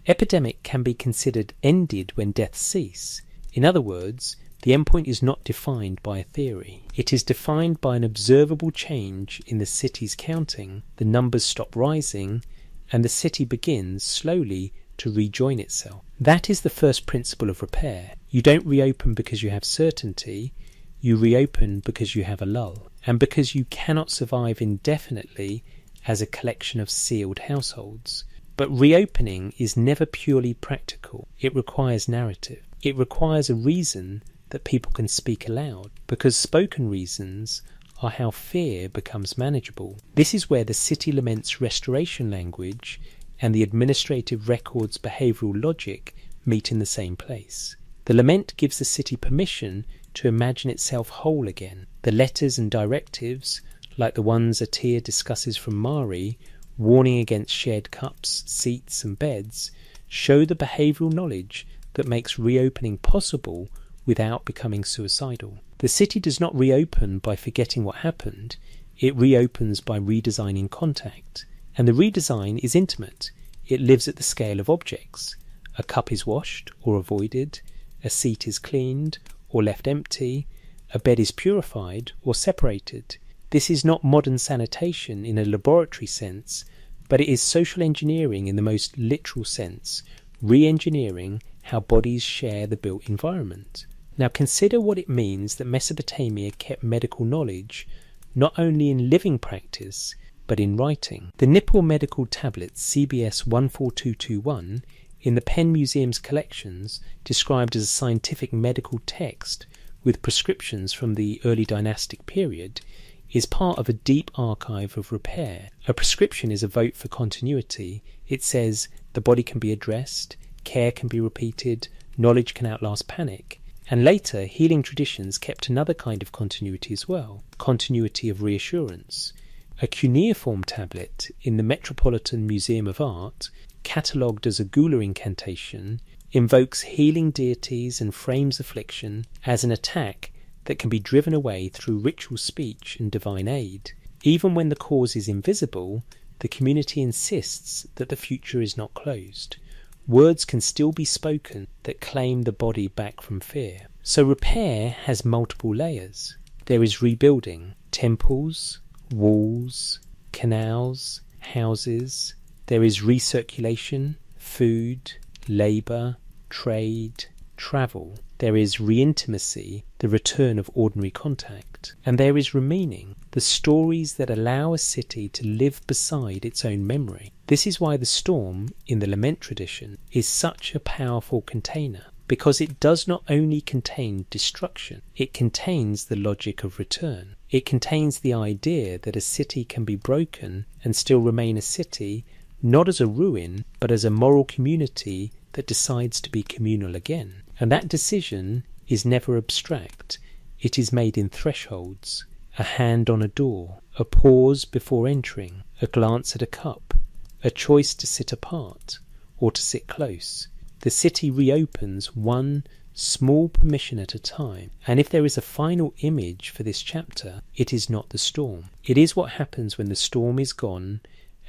epidemic can be considered ended when deaths cease. In other words, the endpoint is not defined by a theory. It is defined by an observable change in the city's counting. The numbers stop rising, and the city begins slowly to rejoin itself. That is the first principle of repair. You don't reopen because you have certainty. You reopen because you have a lull, and because you cannot survive indefinitely as a collection of sealed households. But reopening is never purely practical. It requires narrative. It requires a reason that people can speak aloud, because spoken reasons are how fear becomes manageable. This is where the city laments restoration language and the administrative records behavioural logic meet in the same place. The lament gives the city permission to imagine itself whole again. The letters and directives, like the ones Atir discusses from Mari, warning against shared cups, seats and beds, show the behavioural knowledge that makes reopening possible without becoming suicidal. The city does not reopen by forgetting what happened, it reopens by redesigning contact. And the redesign is intimate. It lives at the scale of objects. A cup is washed or avoided, a seat is cleaned or left empty, a bed is purified or separated. This is not modern sanitation in a laboratory sense, but it is social engineering in the most literal sense, re-engineering how bodies share the built environment. Now consider what it means that Mesopotamia kept medical knowledge not only in living practice, but in writing. The Nippur Medical Tablets CBS 14221 in the Penn Museum's collections, described as a scientific medical text with prescriptions from the early dynastic period, is part of a deep archive of repair. A prescription is a vote for continuity. It says the body can be addressed, care can be repeated, knowledge can outlast panic. And later, healing traditions kept another kind of continuity as well, continuity of reassurance. A cuneiform tablet in the Metropolitan Museum of Art, catalogued as a Gula incantation, invokes healing deities and frames affliction as an attack that can be driven away through ritual speech and divine aid. Even when the cause is invisible, the community insists that the future is not closed. Words can still be spoken that claim the body back from fear. So repair has multiple layers. There is rebuilding, temples, walls, canals, houses. There is recirculation, food, labour, trade, travel. There is re-intimacy, the return of ordinary contact. And there is remeaning, the stories that allow a city to live beside its own memory. This is why the storm, in the lament tradition, is such a powerful container, because it does not only contain destruction, it contains the logic of return. It contains the idea that a city can be broken and still remain a city, not as a ruin, but as a moral community that decides to be communal again. And that decision is never abstract. It is made in thresholds, a hand on a door, a pause before entering, a glance at a cup, a choice to sit apart or to sit close. The city reopens one small permission at a time, and if there is a final image for this chapter, it is not the storm. It is what happens when the storm is gone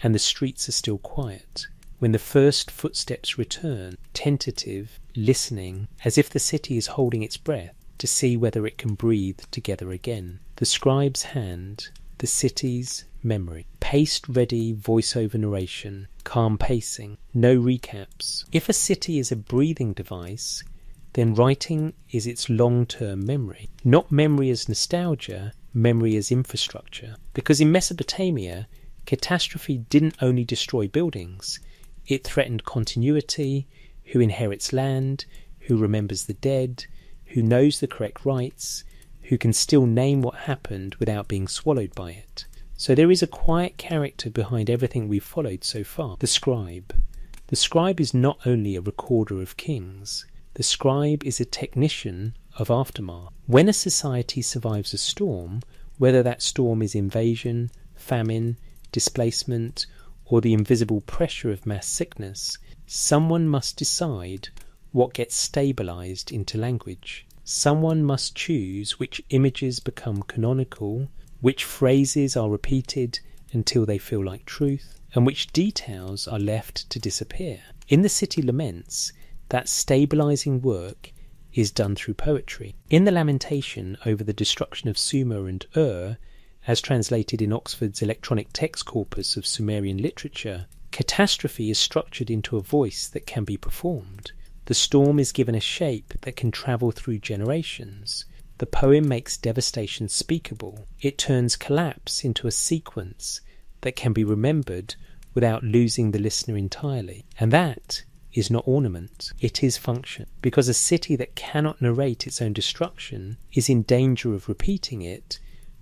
and the streets are still quiet, when the first footsteps return, tentative, listening, as if the city is holding its breath to see whether it can breathe together again. The scribe's hand, the city's memory. Paste-ready voiceover narration, calm pacing, no recaps. If a city is a breathing device, then writing is its long-term memory. Not memory as nostalgia, memory as infrastructure. Because in Mesopotamia, catastrophe didn't only destroy buildings, it threatened continuity, who inherits land, who remembers the dead, who knows the correct rites, who can still name what happened without being swallowed by it. So there is a quiet character behind everything we've followed so far, the scribe. The scribe is not only a recorder of kings, the scribe is a technician of aftermath. When a society survives a storm, whether that storm is invasion, famine, displacement, or the invisible pressure of mass sickness, someone must decide what gets stabilized into language. Someone must choose which images become canonical, which phrases are repeated until they feel like truth, and which details are left to disappear. In the city laments, that stabilizing work is done through poetry. In the lamentation over the destruction of Sumer and Ur, as translated in Oxford's electronic text corpus of Sumerian literature, catastrophe is structured into a voice that can be performed. The storm is given a shape that can travel through generations. The poem makes devastation speakable. It turns collapse into a sequence that can be remembered without losing the listener entirely. And that is not ornament, it is function. Because a city that cannot narrate its own destruction is in danger of repeating it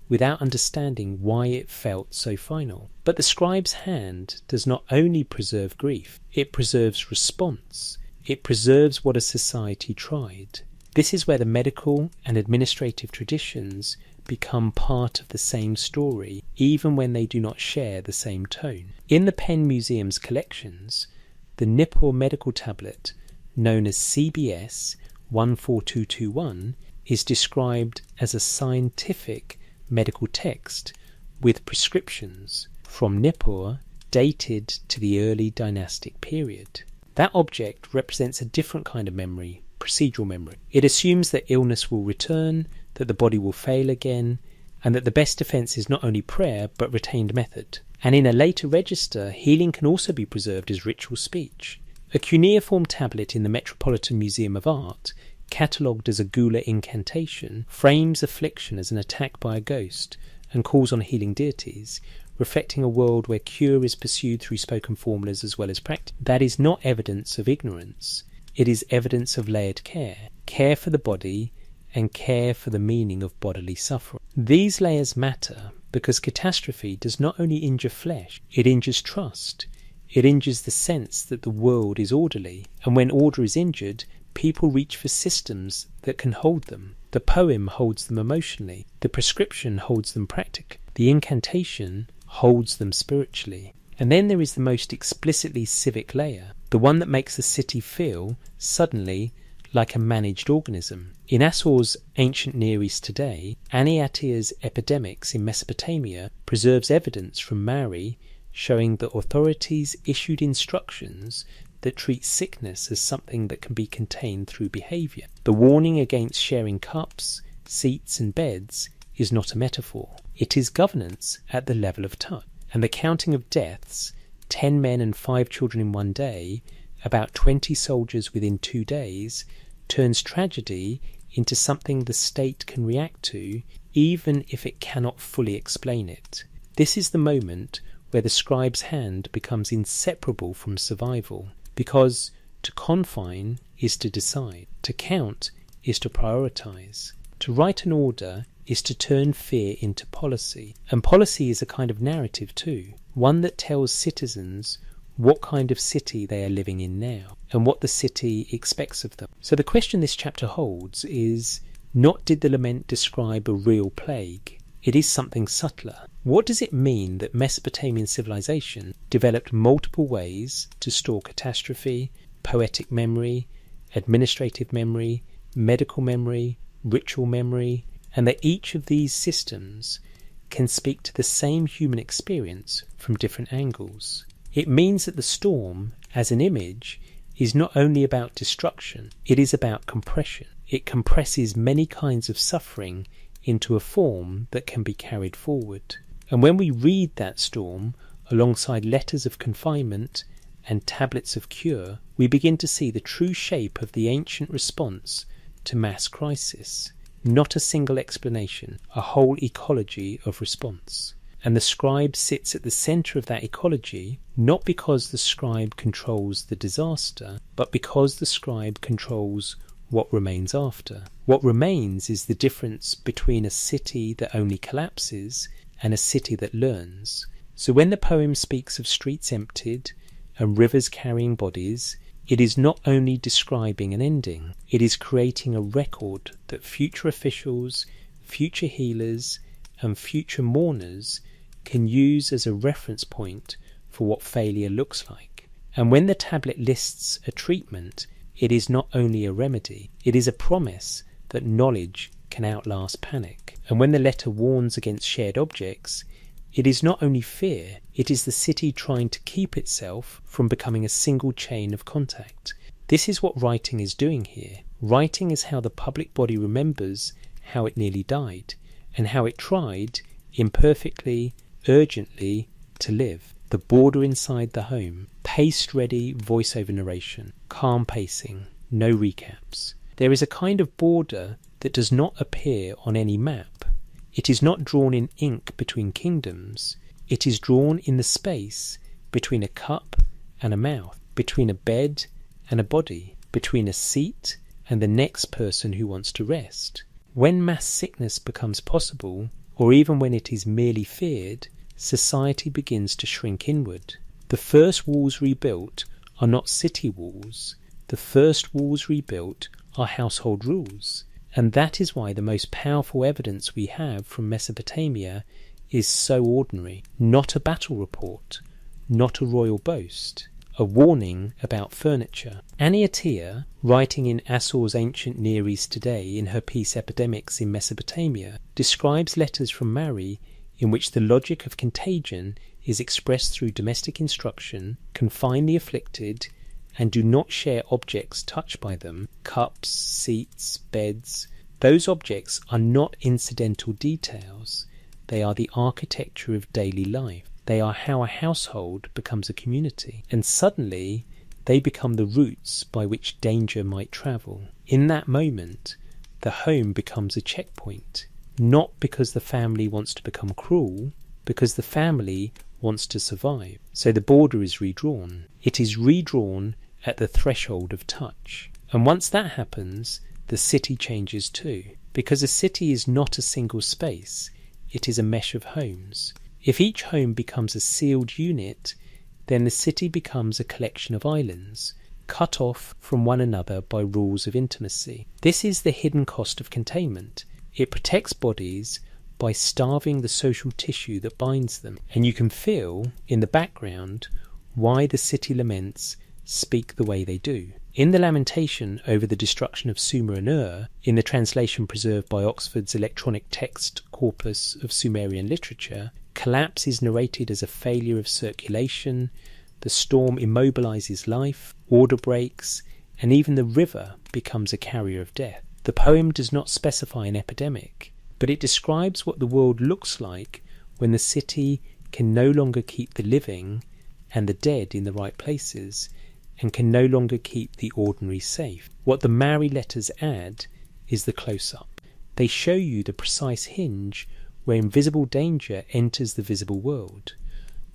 without understanding why it felt so final. But the scribe's hand does not only preserve grief, it preserves response. It preserves what a society tried. This is where the medical and administrative traditions become part of the same story, even when they do not share the same tone. In the Penn Museum's collections, the Nippur medical tablet, known as CBS 14221, is described as a scientific medical text with prescriptions from Nippur dated to the early dynastic period. That object represents a different kind of memory, procedural memory. It assumes that illness will return, that the body will fail again, and that the best defense is not only prayer but retained method. And in a later register, healing can also be preserved as ritual speech. A cuneiform tablet in the Metropolitan Museum of Art, catalogued as a Gula incantation, frames affliction as an attack by a ghost and calls on healing deities, reflecting a world where cure is pursued through spoken formulas as well as practice. That is not evidence of ignorance. It is evidence of layered care. Care for the body and care for the meaning of bodily suffering. These layers matter because catastrophe does not only injure flesh, it injures trust. It injures the sense that the world is orderly, and when order is injured, people reach for systems that can hold them. The poem holds them emotionally. The prescription holds them practically. The incantation holds them spiritually. And then there is the most explicitly civic layer, the one that makes the city feel, suddenly, like a managed organism. In Assur's ancient Near East today, Aniatia's Epidemics in Mesopotamia preserves evidence from Maori showing that authorities issued instructions that treat sickness as something that can be contained through behaviour. The warning against sharing cups, seats and beds is not a metaphor. It is governance at the level of touch. And the counting of deaths, 10 men and 5 children in one day, about 20 soldiers within 2 days, turns tragedy into something the state can react to, even if it cannot fully explain it. This is the moment where the scribe's hand becomes inseparable from survival, because to confine is to decide, to count is to prioritise, to write an order is to turn fear into policy. And policy is a kind of narrative too, one that tells citizens what kind of city they are living in now, and what the city expects of them. So the question this chapter holds is not did the lament describe a real plague, it is something subtler. What does it mean that Mesopotamian civilization developed multiple ways to store catastrophe, poetic memory, administrative memory, medical memory, ritual memory, and that each of these systems can speak to the same human experience from different angles? It means that the storm, as an image, is not only about destruction, it is about compression. It compresses many kinds of suffering into a form that can be carried forward. And when we read that storm alongside letters of confinement and tablets of cure, we begin to see the true shape of the ancient response to mass crisis. Not a single explanation, a whole ecology of response. And the scribe sits at the centre of that ecology, not because the scribe controls the disaster, but because the scribe controls what remains after. What remains is the difference between a city that only collapses and a city that learns. So when the poem speaks of streets emptied and rivers carrying bodies, it is not only describing an ending, it is creating a record that future officials, future healers, and future mourners can use as a reference point for what failure looks like. And when the tablet lists a treatment, it is not only a remedy, it is a promise that knowledge can outlast panic. And when the letter warns against shared objects, it is not only fear, it is the city trying to keep itself from becoming a single chain of contact. This is what writing is doing here. Writing is how the public body remembers how it nearly died, and how it tried, imperfectly, urgently, to live. The border inside the home, pace-ready voiceover narration, calm pacing, no recaps. There is a kind of border that does not appear on any map. It is not drawn in ink between kingdoms. It is drawn in the space between a cup and a mouth, between a bed and a body, between a seat and the next person who wants to rest. When mass sickness becomes possible, or even when it is merely feared, society begins to shrink inward. The first walls rebuilt are not city walls. The first walls rebuilt are household rules. And that is why the most powerful evidence we have from Mesopotamia is so ordinary. Not a battle report, not a royal boast, a warning about furniture. Annie Attia, writing in Assor's Ancient Near East Today in her piece Epidemics in Mesopotamia, describes letters from Mari in which the logic of contagion is expressed through domestic instruction: confine the afflicted and do not share objects touched by them, cups, seats, beds. Those objects are not incidental details. They are the architecture of daily life. They are how a household becomes a community. And suddenly they become the routes by which danger might travel. In that moment, the home becomes a checkpoint. Not because the family wants to become cruel, because the family wants to survive. So the border is redrawn. It is redrawn at the threshold of touch. And once that happens, the city changes too. Because a city is not a single space, it is a mesh of homes. If each home becomes a sealed unit, then the city becomes a collection of islands, cut off from one another by rules of intimacy. This is the hidden cost of containment. It protects bodies by starving the social tissue that binds them. And you can feel, in the background, why the city laments speak the way they do. In the lamentation over the destruction of Sumer and Ur, in the translation preserved by Oxford's electronic text corpus of Sumerian literature, collapse is narrated as a failure of circulation, the storm immobilizes life, order breaks, and even the river becomes a carrier of death. The poem does not specify an epidemic, but it describes what the world looks like when the city can no longer keep the living and the dead in the right places, and can no longer keep the ordinary safe. What the Mari letters add is the close-up. They show you the precise hinge where invisible danger enters the visible world,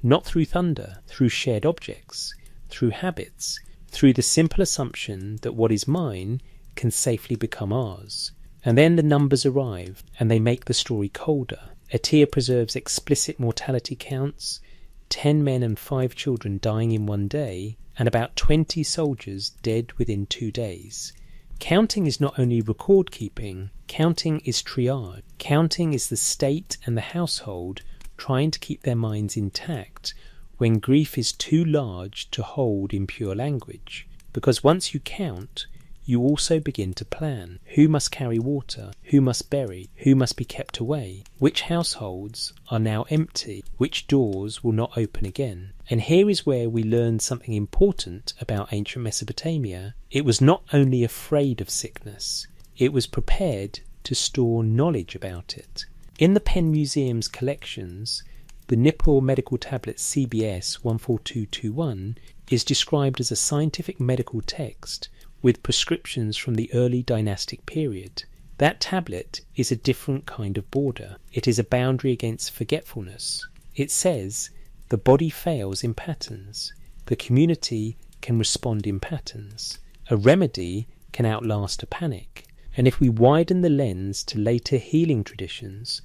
not through thunder, through shared objects, through habits, through the simple assumption that what is mine can safely become ours. And then the numbers arrive, and they make the story colder. Attia preserves explicit mortality counts, 10 men and 5 children dying in one day, and about 20 soldiers dead within 2 days. Counting is not only record keeping, counting is triage. Counting is the state and the household trying to keep their minds intact when grief is too large to hold in pure language. Because once you count, you also begin to plan. Who must carry water? Who must bury? Who must be kept away? Which households are now empty? Which doors will not open again? And here is where we learn something important about ancient Mesopotamia. It was not only afraid of sickness, it was prepared to store knowledge about it. In the Penn Museum's collections, the Nippur medical tablet CBS 14221 is described as a scientific medical text with prescriptions from the early dynastic period. That tablet is a different kind of border. It is a boundary against forgetfulness. It says, the body fails in patterns. The community can respond in patterns. A remedy can outlast a panic. And if we widen the lens to later healing traditions,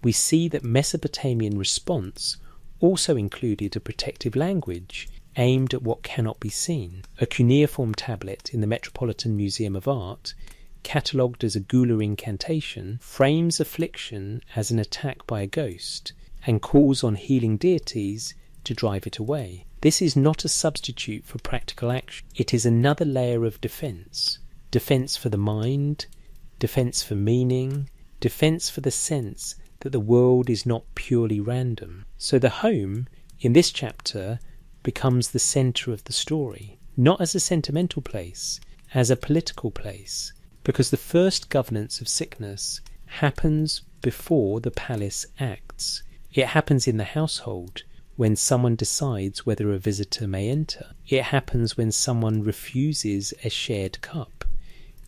we see that Mesopotamian response also included a protective language aimed at what cannot be seen. A cuneiform tablet in the Metropolitan Museum of Art, catalogued as a Gula incantation, frames affliction as an attack by a ghost and calls on healing deities to drive it away. This is not a substitute for practical action. It is another layer of defense. Defense for the mind, defense for meaning, defense for the sense that the world is not purely random. So the home, in this chapter, becomes the centre of the story, not as a sentimental place, as a political place, because the first governance of sickness happens before the palace acts. It happens in the household, when someone decides whether a visitor may enter. It happens when someone refuses a shared cup.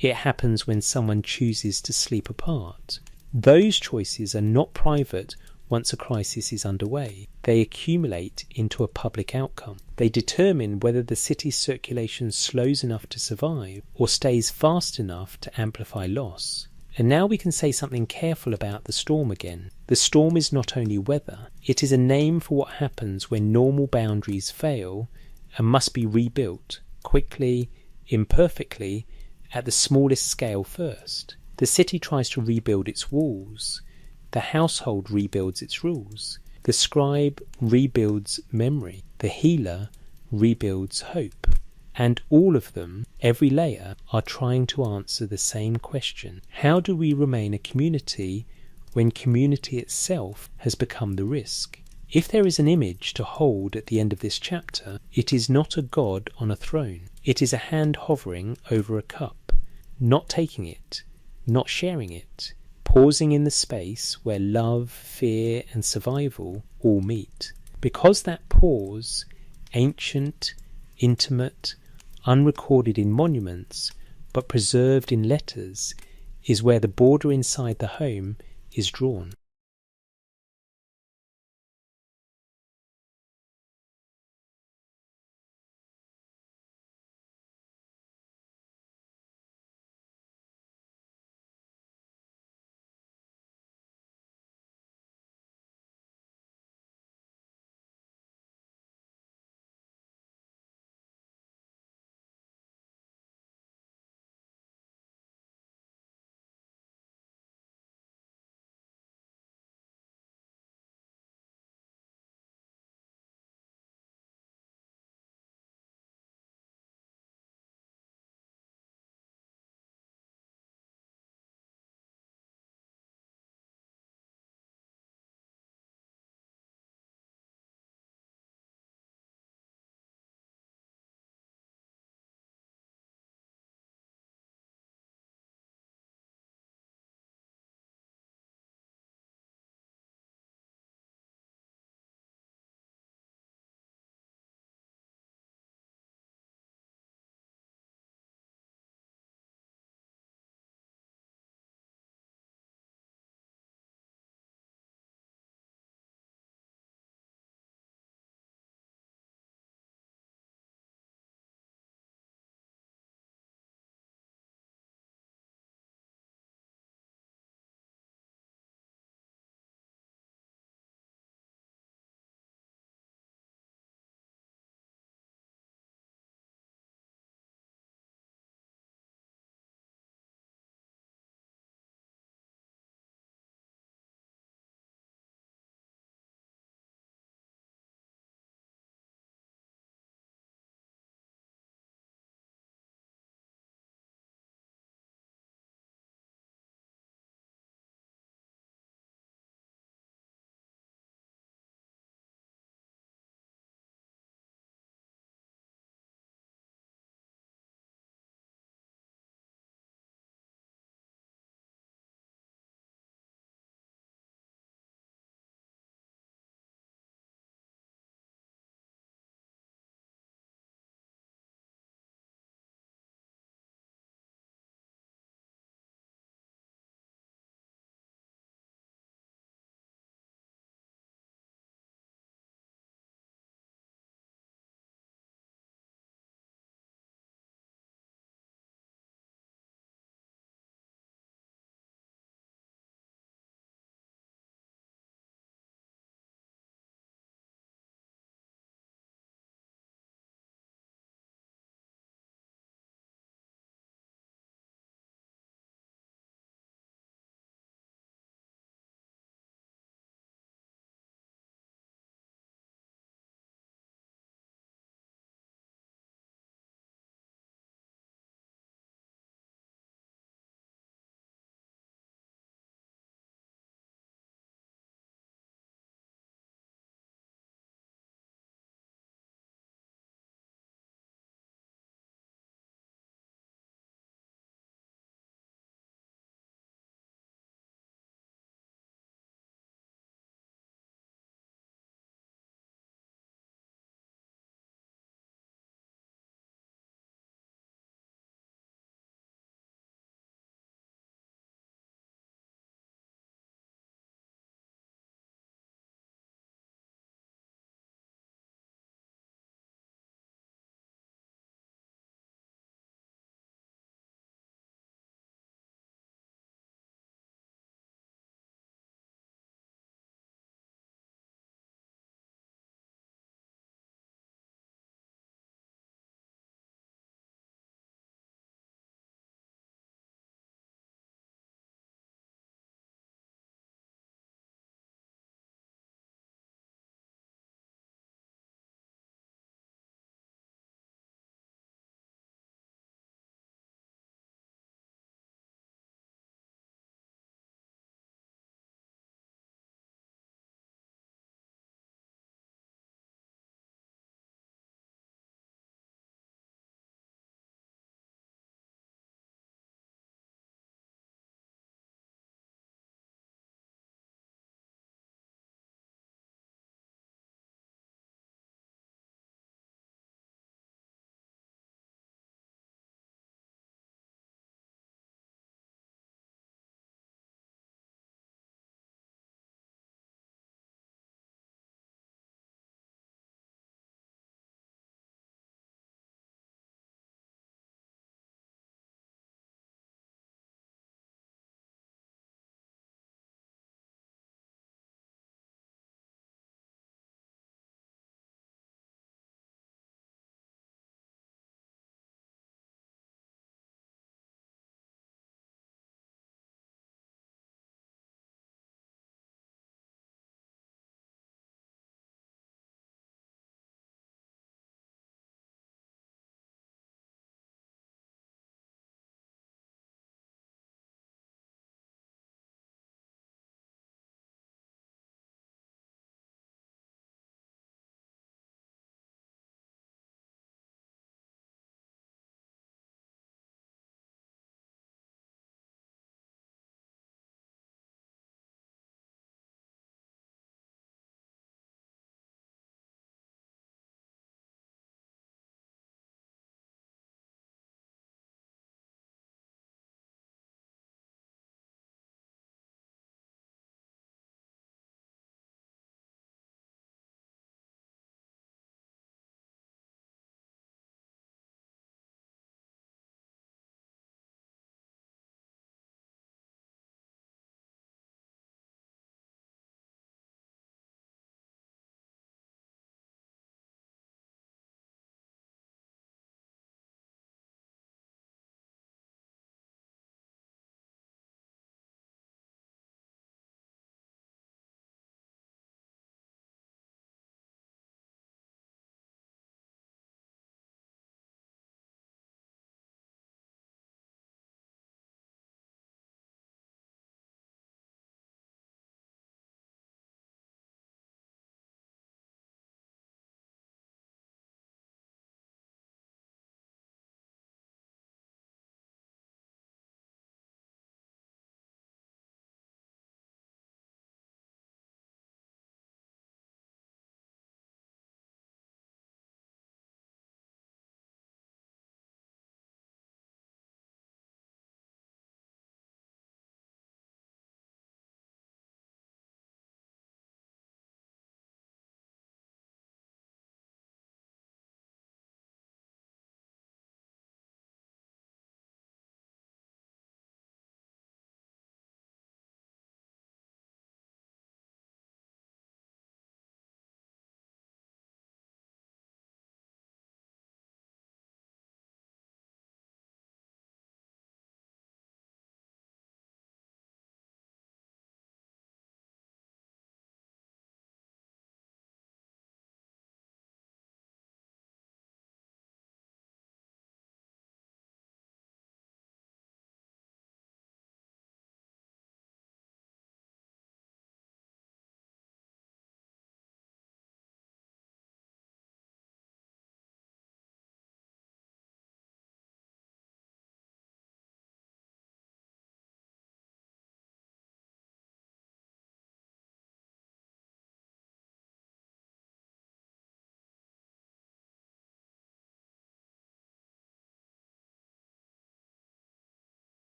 It happens when someone chooses to sleep apart. Those choices are not private once a crisis is underway. They accumulate into a public outcome. They determine whether the city's circulation slows enough to survive or stays fast enough to amplify loss. And now we can say something careful about the storm again. The storm is not only weather, it is a name for what happens when normal boundaries fail and must be rebuilt quickly, imperfectly, at the smallest scale first. The city tries to rebuild its walls. The household rebuilds its rules. The scribe rebuilds memory. The healer rebuilds hope. And all of them, every layer, are trying to answer the same question. How do we remain a community when community itself has become the risk? If there is an image to hold at the end of this chapter, it is not a god on a throne. It is a hand hovering over a cup, not taking it, not sharing it, pausing in the space where love, fear, and survival all meet. Because that pause, ancient, intimate, unrecorded in monuments, but preserved in letters, is where the border inside the home is drawn.